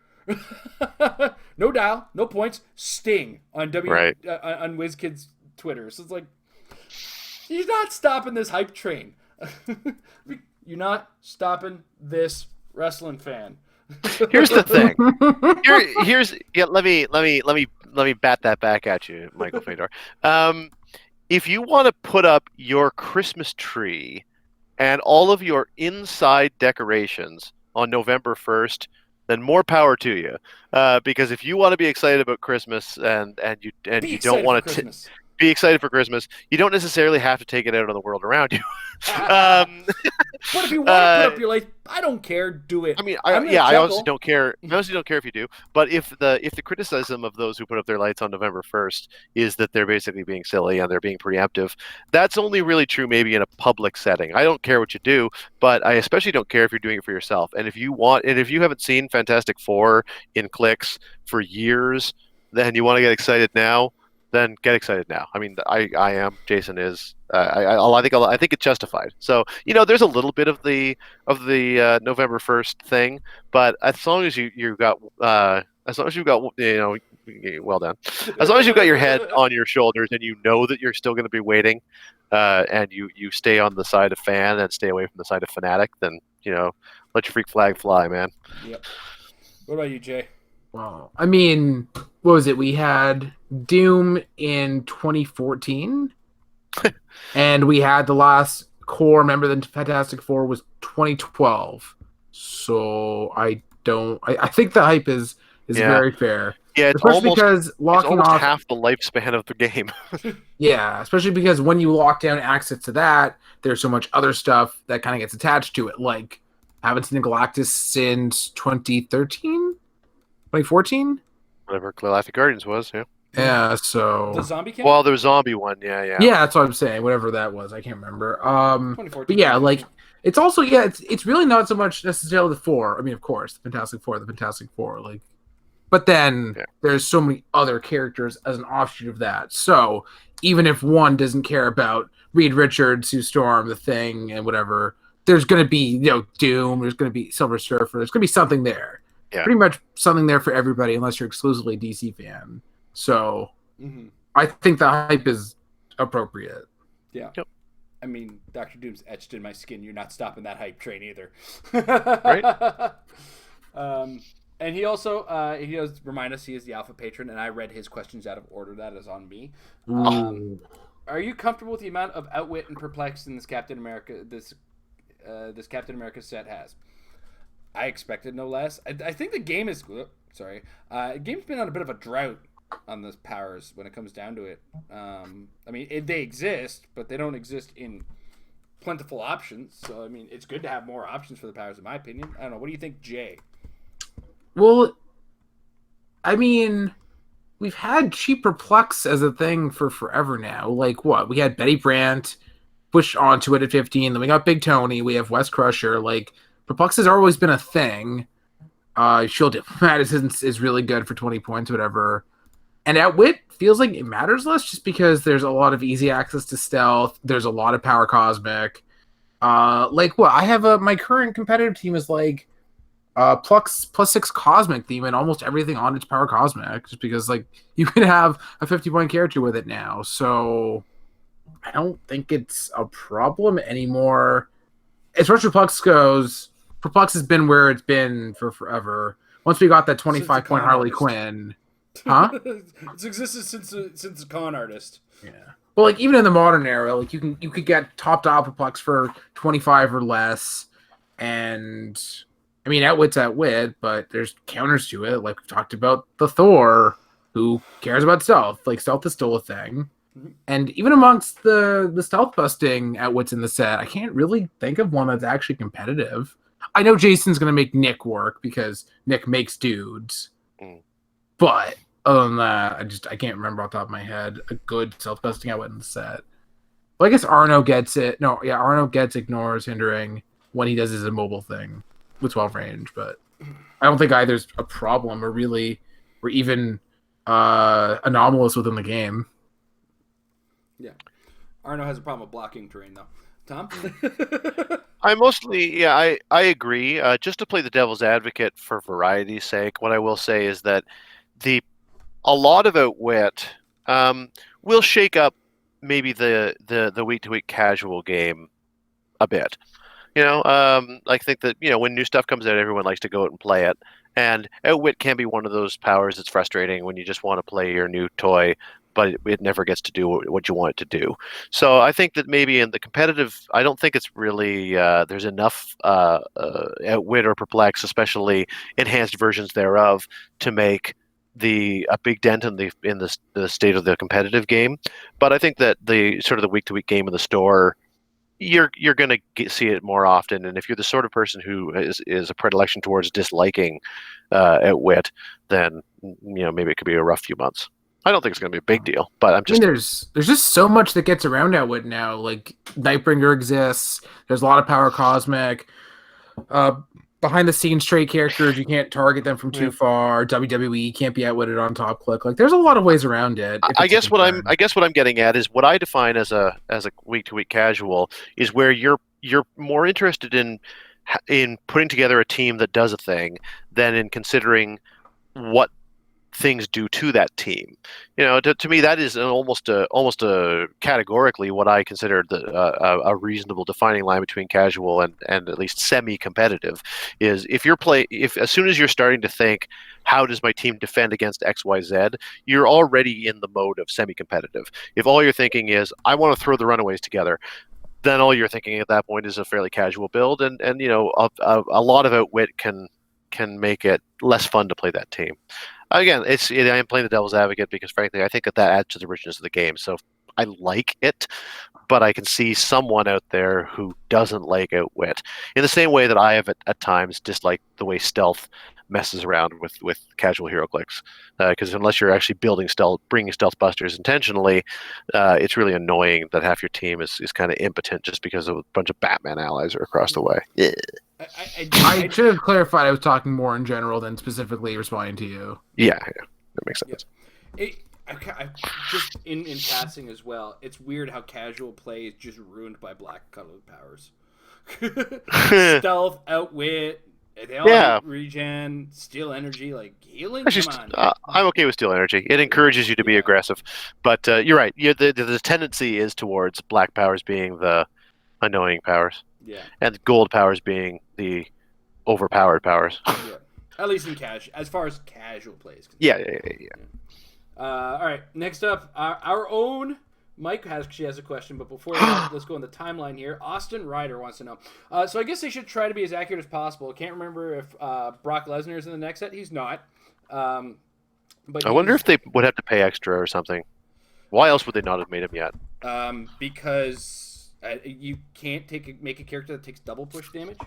No dial, no points, Sting on on WizKids Twitter. So it's like, you're not stopping this hype train. You're not stopping this wrestling fan. Here's the thing. Let me bat that back at you, Michael Fedor. If you want to put up your Christmas tree and all of your inside decorations on November 1st, then more power to you. Because if you want to be excited about Christmas and you don't want to be excited for Christmas, you don't necessarily have to take it out on the world around you. But if you want to put up your lights, I don't care. Do it. I mean, I honestly don't care. I honestly don't care if you do. But if the criticism of those who put up their lights on November 1st is that they're basically being silly and they're being preemptive, that's only really true maybe in a public setting. I don't care what you do, but I especially don't care if you're doing it for yourself. And if you haven't seen Fantastic Four in clicks for years, then you want to get excited now, then get excited now. I mean, I am. Jason is. I think it's justified. So there's a little bit of the November 1st thing, but as long as you've got well done. As long as you've got your head on your shoulders and you know that you're still going to be waiting, and you stay on the side of fan and stay away from the side of fanatic, then let your freak flag fly, man. Yep. What about you, Jay? Wow. I mean, what was it? We had Doom in 2014, and we had the last core member of the Fantastic Four was 2012. So I think the hype is very fair. Yeah, it's especially almost, because locking it's almost off half the lifespan of the game. Yeah, especially because when you lock down access to that, there's so much other stuff that kind of gets attached to it. Like, haven't seen a Galactus since 2013? 2014? Whatever Galactic Guardians was, yeah. Yeah, so... The zombie camp? Well, the zombie one, yeah. Yeah, that's what I'm saying. Whatever that was, I can't remember. 2014. But yeah, like, it's also, it's really not so much necessarily the four. I mean, of course, the Fantastic Four, like... But then there's so many other characters as an offshoot of that. So even if one doesn't care about Reed Richards, Sue Storm, The Thing, and whatever, there's going to be, Doom, there's going to be Silver Surfer, there's going to be something there. Yeah. Pretty much something there for everybody, unless you're exclusively a DC fan. So I think the hype is appropriate. Yeah. Yep. I mean, Dr. Doom's etched in my skin. You're not stopping that hype train either. Right? And he also he does remind us he is the Alpha Patron, and I read his questions out of order. That is on me. Are you comfortable with the amount of outwit and perplexed in this Captain America this Captain America set has? I expected no less. I think the game is game's been on a bit of a drought on those powers when it comes down to it. I mean, they exist, but they don't exist in plentiful options. So I mean, it's good to have more options for the powers, in my opinion. I don't know. What do you think, Jay? Well, I mean, we've had cheap Perplex as a thing for forever now. Like, what? We had Betty Brant push onto it at 15. Then we got Big Tony. We have Wes Crusher. Like, Perplex has always been a thing. Shield Diplomat is really good for 20 points, whatever. And Outwit feels like it matters less just because there's a lot of easy access to stealth. There's a lot of power cosmic. Like, what? I have my current competitive team is like +6 cosmic theme and almost everything on its power cosmic, just because like you can have a 50-point character with it now. So I don't think it's a problem anymore. As far as Perplex goes, Perplex has been where it's been for forever. Once we got that 25-point Harley Quinn, huh? It's existed since the con artist. Yeah. Well, like even in the modern era, like you could get top dial Perplex for 25 or less, and I mean Outwit's Outwit, but there's counters to it. Like we've talked about the Thor, who cares about stealth. Like stealth is still a thing. And even amongst the stealth busting Outwits in the set, I can't really think of one that's actually competitive. I know Jason's going to make Nick work because Nick makes dudes. But other than that, I can't remember off the top of my head a good stealth busting Outwit in the set. Well, I guess Arno gets it. No, yeah, Arno gets ignores hindering when he does his immobile thing with 12 range, but I don't think either's a problem or even anomalous within the game. Yeah. Arno has a problem with blocking terrain, though. Tom? I agree. Just to play the devil's advocate for variety's sake, what I will say is that a lot of Outwit will shake up maybe the week-to-week casual game a bit. I think that, when new stuff comes out, everyone likes to go out and play it. And Outwit can be one of those powers that's frustrating when you just want to play your new toy, but it never gets to do what you want it to do. So I think that maybe in the competitive, I don't think it's really there's enough Outwit or Perplex, especially enhanced versions thereof, to make a big dent in the state of the competitive game. But I think that the sort of the week-to-week game in the store, you're going to see it more often. And if you're the sort of person who is a predilection towards disliking Outwit, then maybe it could be a rough few months. I don't think it's going to be a big deal, but I mean, there's just so much that gets around Outwit now. Like Nightbringer exists. There's a lot of power cosmic. Behind the scenes straight characters, you can't target them from too far. WWE can't be outwitted on top click. Like there's a lot of ways around it. I guess what I'm getting at is what I define as a week to week casual is where you're more interested in putting together a team that does a thing than in considering what things do to that team. To me that is almost a categorically what I consider a reasonable defining line between casual and at least semi-competitive is if as soon as you're starting to think, how does my team defend against XYZ, you're already in the mode of semi-competitive. If all you're thinking is I want to throw the runaways together, then all you're thinking at that point is a fairly casual build, and a lot of Outwit can make it less fun to play that team. Again, I am playing the devil's advocate because, frankly, I think that adds to the richness of the game. So I like it, but I can see someone out there who doesn't like Outwit in the same way that I have at times disliked the way stealth messes around with casual HeroClix. Because unless you're actually bringing stealth busters intentionally, it's really annoying that half your team is kind of impotent just because of a bunch of Batman allies are across the way. Yeah. I should have clarified I was talking more in general than specifically responding to you. Yeah, that makes sense. I just in passing as well, it's weird how casual play is just ruined by black colored powers. Stealth, Outwit, they all have regen, steal energy, like healing. I'm okay with steal energy. It encourages you to be aggressive, but you're right. The tendency is towards black powers being the annoying powers. Yeah. And gold powers being the overpowered powers. Yeah. At least in as far as casual plays. Yeah. All right. Next up, our own Mike actually has a question, but before that, let's go on the timeline here. Austin Ryder wants to know. So I guess they should try to be as accurate as possible. Can't remember if Brock Lesnar is in the next set. He's not. But I wonder if they would have to pay extra or something. Why else would they not have made him yet? Because You can't make a character that takes double push damage.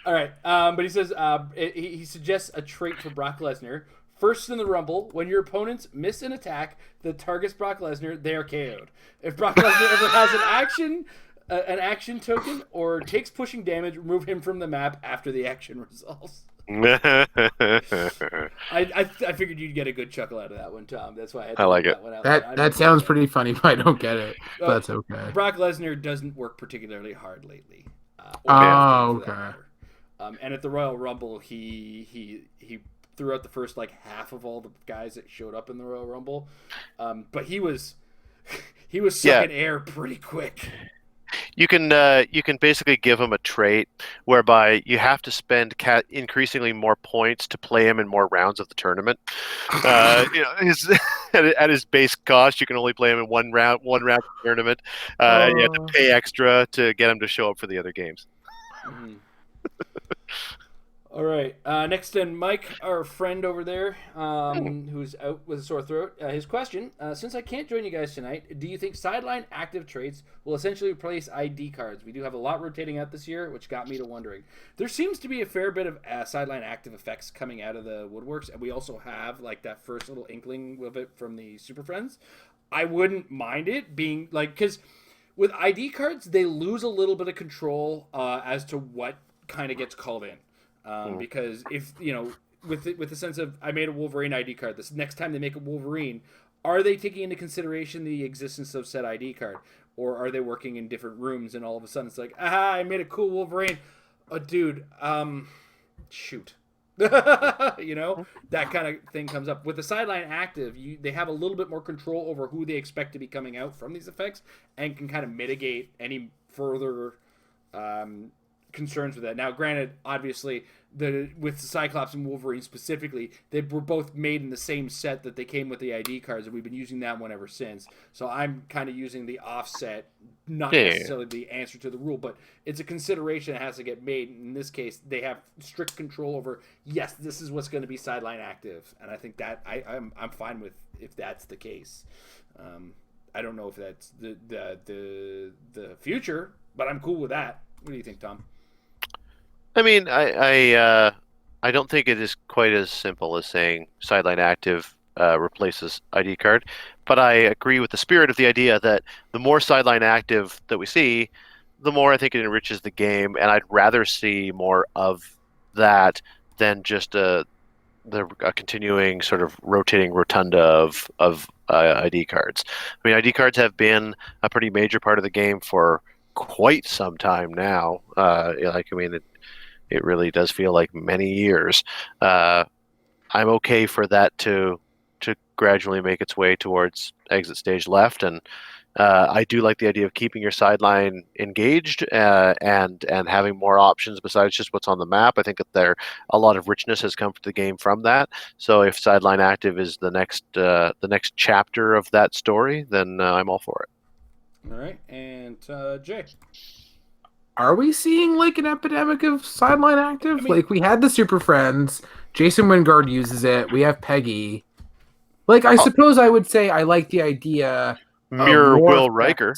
All right, but he says he suggests a trait for Brock Lesnar. First in the Rumble, when your opponents miss an attack that targets Brock Lesnar, they are KO'd. If Brock Lesnar ever has an action token or takes pushing damage, remove him from the map after the action resolves. I figured you'd get a good chuckle out of that one, Tom. That's why I like that it. one out. That sounds pretty funny, but I don't get it. But that's okay. Brock Lesnar doesn't work particularly hard lately. Okay. And at the Royal Rumble, he threw out the first like half of all the guys that showed up in the Royal Rumble, but he was sucking air pretty quick. You can basically give him a trait whereby you have to spend increasingly more points to play him in more rounds of the tournament. At his base cost, you can only play him in one round of the tournament. You have to pay extra to get him to show up for the other games. Mm-hmm. All right. Next in, Mike, our friend over there, who's out with a sore throat. His question, since I can't join you guys tonight, do you think sideline active traits will essentially replace ID cards? We do have a lot rotating out this year, which got me to wondering. There seems to be a fair bit of sideline active effects coming out of the woodworks, and we also have like that first little inkling of it from the Super Friends. I wouldn't mind it being like, because with ID cards, they lose a little bit of control as to what kind of gets called in. Because if, with the sense of, I made a Wolverine ID card, this next time they make a Wolverine, are they taking into consideration the existence of said ID card? Or are they working in different rooms and all of a sudden it's like, I made a cool Wolverine. Oh, dude, shoot. That kind of thing comes up. With the sideline active, they have a little bit more control over who they expect to be coming out from these effects and can kind of mitigate any further concerns with that. Now, granted, obviously, with Cyclops and Wolverine specifically, they were both made in the same set that they came with the ID cards, and we've been using that one ever since. So I'm kind of using the offset, not necessarily the answer to the rule, but it's a consideration that has to get made. In this case, they have strict control over, yes, this is what's going to be sideline active, and I think that I'm fine with if that's the case. I don't know if that's the future, but I'm cool with that. What do you think, Tom? I mean, I don't think it is quite as simple as saying sideline active replaces ID card, but I agree with the spirit of the idea that the more sideline active that we see, the more I think it enriches the game, and I'd rather see more of that than just a continuing sort of rotating rotunda of ID cards. I mean, ID cards have been a pretty major part of the game for quite some time now. It really does feel like many years. I'm okay for that to gradually make its way towards exit stage left, and I do like the idea of keeping your sideline engaged and having more options besides just what's on the map. I think that a lot of richness has come to the game from that. So if sideline active is the next chapter of that story, then I'm all for it. All right, and Jay. Are we seeing like an epidemic of sideline active? Like we had the Super Friends, Jason Wingard uses it. We have Peggy. Like I suppose I would say I like the idea. Mirror Will Riker.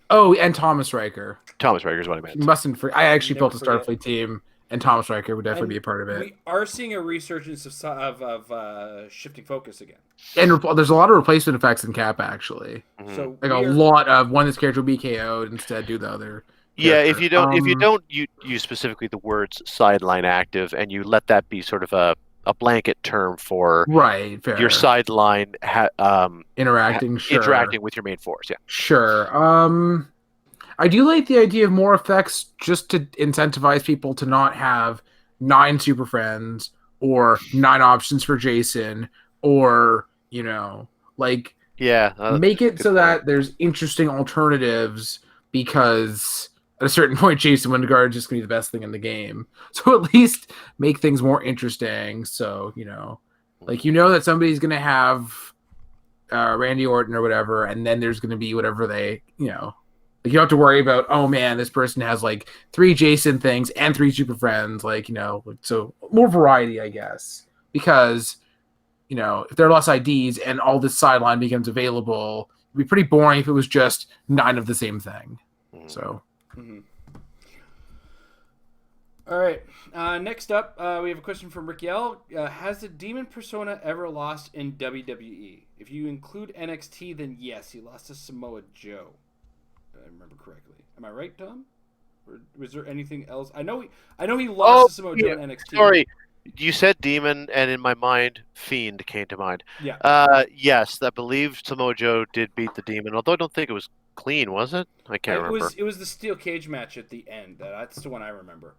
Oh, and Thomas Riker. Thomas Riker is what I meant. I actually built a Starfleet team, and Thomas Riker would definitely be a part of it. We are seeing a resurgence of shifting focus again. And there's a lot of replacement effects in Cap, actually. Mm-hmm. So like a lot of when this character will be KO'd instead do the other. Yeah, if you don't use specifically the words sideline active, and you let that be sort of a blanket term for your sideline interacting with your main force. Yeah, sure. I do like the idea of more effects just to incentivize people to not have 9 Super Friends or 9 options for Jason, or make it so that there's interesting alternatives, because at a certain point Jason Wingard is just gonna be the best thing in the game. So at least make things more interesting. So that somebody's gonna have Randy Orton or whatever, and then there's gonna be whatever they you don't have to worry about, oh man, this person has like 3 Jason things and 3 Super Friends, so more variety, I guess. Because, if there are less IDs and all this sideline becomes available, be pretty boring if it was just 9 of the same thing. Mm. So. Mm-hmm. All right. Next up, we have a question from Rick Yell. Has the Demon Persona ever lost in WWE? If you include NXT, then yes, he lost to Samoa Joe. If I remember correctly. Am I right, Tom? Or was there anything else? I know he lost to Samoa Joe in NXT. Sorry, you said Demon, and in my mind, Fiend came to mind. Yeah. Yes, I believe Samoa Joe did beat the Demon, although I don't think it was clean, was it? I can't remember. It was the steel cage match at the end. That's the one I remember.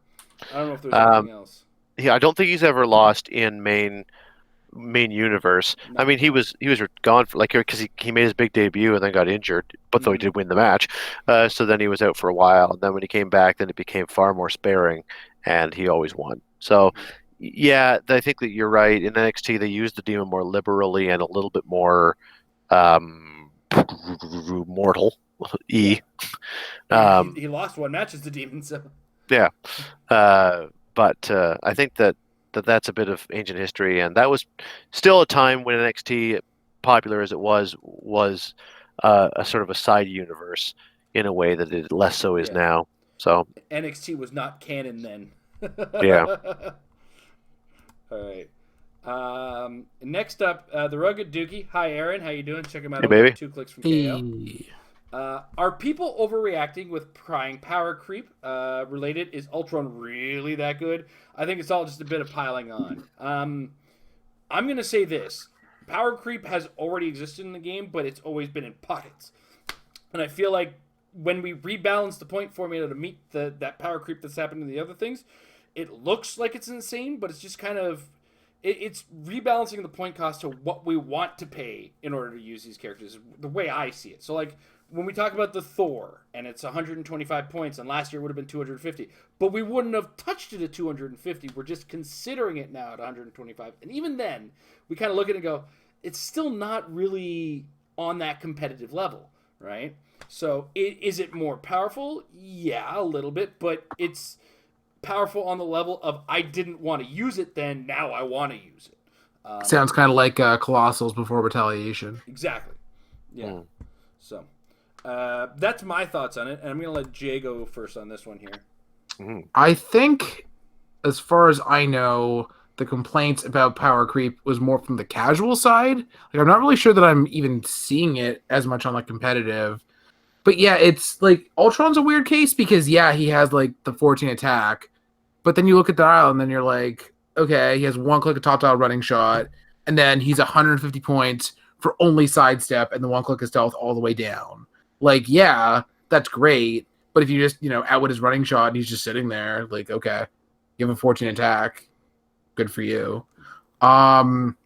I don't know if there's anything else. Yeah, I don't think he's ever lost in main universe. No. I mean, he was gone for because he made his big debut and then got injured, but though he did win the match, so then he was out for a while. And then when he came back, then it became far more sparing, and he always won. So, yeah, I think that you're right. In NXT, they used the Demon more liberally and a little bit more mortal. He lost one match as the Demon, so yeah. But I think that's a bit of ancient history, and that was still a time when NXT, popular as it was a sort of a side universe in a way that it less so is now. So NXT was not canon then. Yeah. All right. Next up, the Rugged Dookie. Hi, Aaron. How you doing? Check him out. Hey, baby. 2 clicks from KO. Are people overreacting with crying power creep? Related, is Ultron really that good? I think it's all just a bit of piling on. I'm going to say this. Power creep has already existed in the game, but it's always been in pockets. And I feel like when we rebalance the point formula to meet that power creep that's happened in the other things, it looks like it's insane, but it's just kind of... It's rebalancing the point cost to what we want to pay in order to use these characters, the way I see it. So, like, when we talk about the Thor, and it's 125 points, and last year it would have been 250, but we wouldn't have touched it at 250. We're just considering it now at 125. And even then, we kind of look at it and go, it's still not really on that competitive level, right? So, is it more powerful? Yeah, a little bit, but it's powerful on the level of I didn't want to use it then, now I want to use it. Sounds kind of like Colossals before Retaliation. Exactly. Yeah. So, that's my thoughts on it, and I'm going to let Jay go first on this one here. I think, as far as I know, the complaints about power creep was more from the casual side. Like, I'm not really sure that I'm even seeing it as much on, like, competitive. But yeah, it's like Ultron's a weird case because he has like the 14 attack, but then you look at the dial and then you're like, okay, he has 1 click of top dial running shot, and then he's 150 points for only sidestep and the 1 click of stealth all the way down. Like, yeah, that's great, but if you just outwit his running shot and he's just sitting there, like, okay, you have a 14 attack, good for you. Or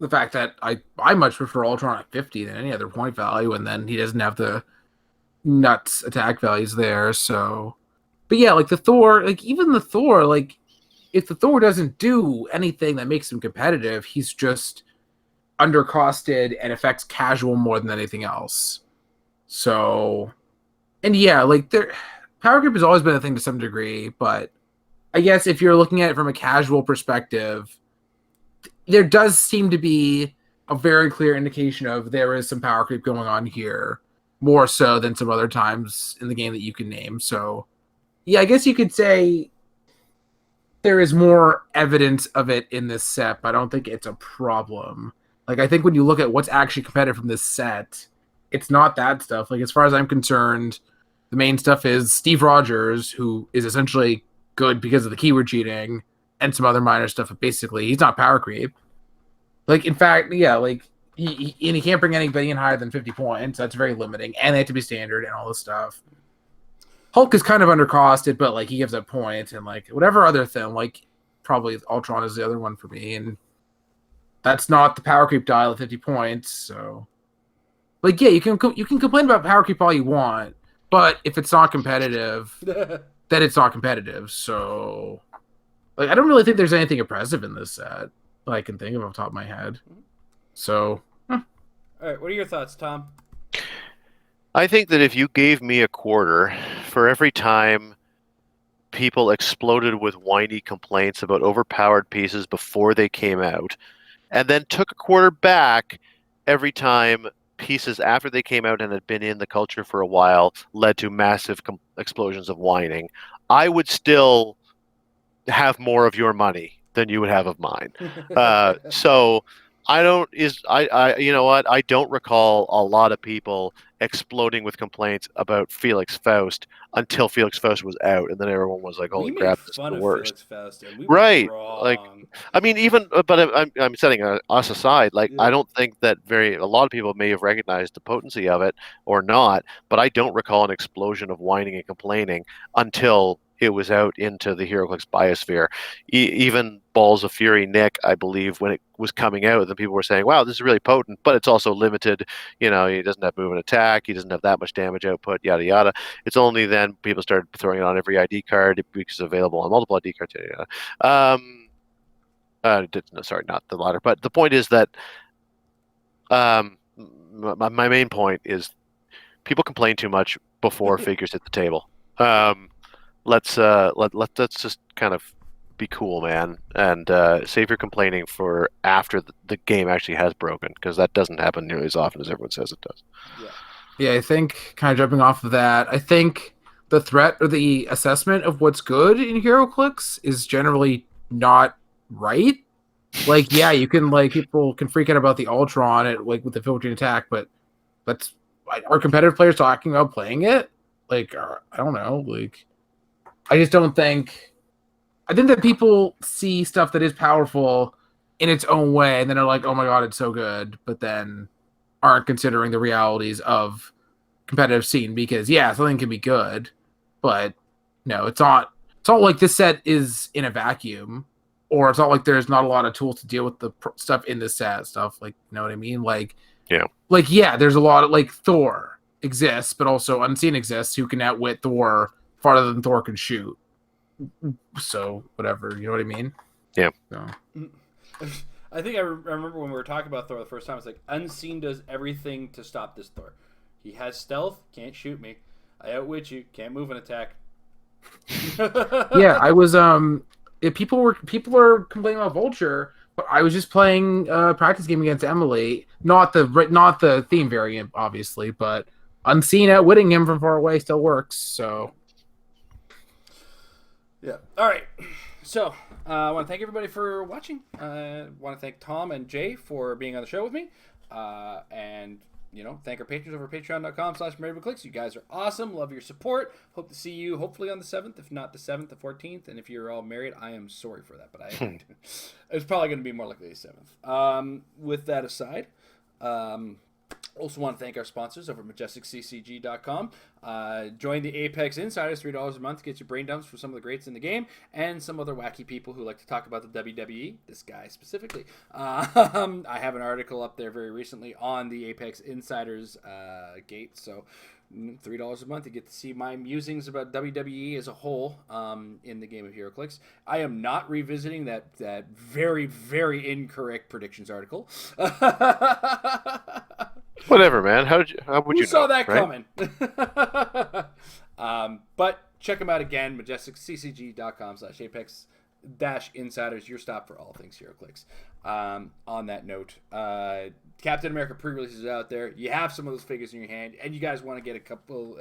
the fact that I much prefer Ultron at 50 than any other point value, and then he doesn't have the nuts attack values there. So, but yeah, like the Thor, like even the Thor, like if the Thor doesn't do anything that makes him competitive, he's just undercosted and affects casual more than anything else. So, and yeah, like power creep has always been a thing to some degree, but I guess if you're looking at it from a casual perspective, there does seem to be a very clear indication of there is some power creep going on here, more so than some other times in the game that you can name. So, yeah, I guess you could say there is more evidence of it in this set, but I don't think it's a problem. Like, I think when you look at what's actually competitive from this set, it's not that stuff. Like, as far as I'm concerned, the main stuff is Steve Rogers, who is essentially good because of the keyword cheating, and some other minor stuff, but basically he's not power creep. Like, in fact, yeah, like he can't bring anybody in higher than 50 points. That's very limiting, and they have to be standard and all this stuff. Hulk is kind of undercosted, but like he gives up points, and like whatever other thing, like probably Ultron is the other one for me, and that's not the power creep dial at 50 points. So, like, yeah, you can complain about power creep all you want, but if it's not competitive, then it's not competitive. So, like, I don't really think there's anything impressive in this set that I can think of off the top of my head. So, All right, what are your thoughts, Tom? I think that if you gave me a quarter for every time people exploded with whiny complaints about overpowered pieces before they came out, and then took a quarter back every time pieces after they came out and had been in the culture for a while led to massive explosions of whining, I would still have more of your money than you would have of mine. So you know what? I don't recall a lot of people exploding with complaints about Felix Faust until Felix Faust was out, and then everyone was like, "Holy we crap, made this is fun the of worst." Felix Faust, and we Right. were Like, wrong. I mean, even, but I'm setting us aside. Like, Yeah. I don't think that a lot of people may have recognized the potency of it or not, but I don't recall an explosion of whining and complaining until it was out into the HeroClix biosphere. Even Balls of Fury Nick, I believe, when it was coming out, then people were saying, "Wow, this is really potent," but it's also limited. You know, he doesn't have move and attack. He doesn't have that much damage output. Yada yada. It's only then people started throwing it on every ID card because it's available on multiple ID cards. Yada yada. No, sorry, not the latter. But the point is that my main point is people complain too much before figures hit the table. Let's just kind of be cool, man, and save your complaining for after the game actually has broken, because that doesn't happen nearly as often as everyone says it does. Yeah, I think kind of jumping off of that, I think the threat or the assessment of what's good in HeroClix is generally not right. Like, yeah, you can people can freak out about the Ultron with the filtering attack, but are competitive players talking about playing it? Like, I don't know. Like, I just don't think. I think that people see stuff that is powerful in its own way, and then are like, "Oh my god, it's so good," but then aren't considering the realities of competitive scene. Because yeah, something can be good, but no, it's not. It's not like this set is in a vacuum, or it's not like there's not a lot of tools to deal with the stuff in this set. Stuff like, you know what I mean? Like, yeah, there's a lot of Thor exists, but also Unseen exists, who can outwit Thor farther than Thor can shoot. So whatever, you know what I mean? Yeah. So. I think I remember when we were talking about Thor the first time. It's like, Unseen does everything to stop this Thor. He has stealth, can't shoot me. I outwit you, can't move an attack. Yeah, I was people are complaining about Vulture, but I was just playing a practice game against Emily, not the theme variant, obviously, but Unseen outwitting him from far away still works. So yeah. All right. So I want to thank everybody for watching. I want to thank Tom and Jay for being on the show with me, and thank our patrons over at patreon.com/HeroClix. You guys are awesome. Love your support. Hope to see you hopefully on the 7th, if not the 7th, the 14th. And if you're all married, I am sorry for that, but it's probably going to be more likely the 7th. With that aside, also want to thank our sponsors over at MajesticCCG.com. Join the Apex Insiders, $3 a month to get your brain dumps for some of the greats in the game and some other wacky people who like to talk about the WWE, this guy specifically. I have an article up there very recently on the Apex Insiders gate, so $3 a month to get to see my musings about WWE as a whole in the game of HeroClix. I am not revisiting that very, very incorrect predictions article. Whatever, man. How would you Who saw know, that right? coming? But check them out again, MajesticCCG.com/Apex-Insiders, your stop for all things HeroClix. On that note, Captain America pre-release is out there. You have some of those figures in your hand, and you guys want to get a couple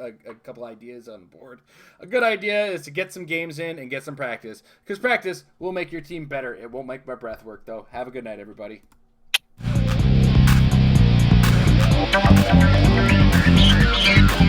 ideas on board. A good idea is to get some games in and get some practice, because practice will make your team better. It won't make my breath work, though. Have a good night, everybody. Thank you.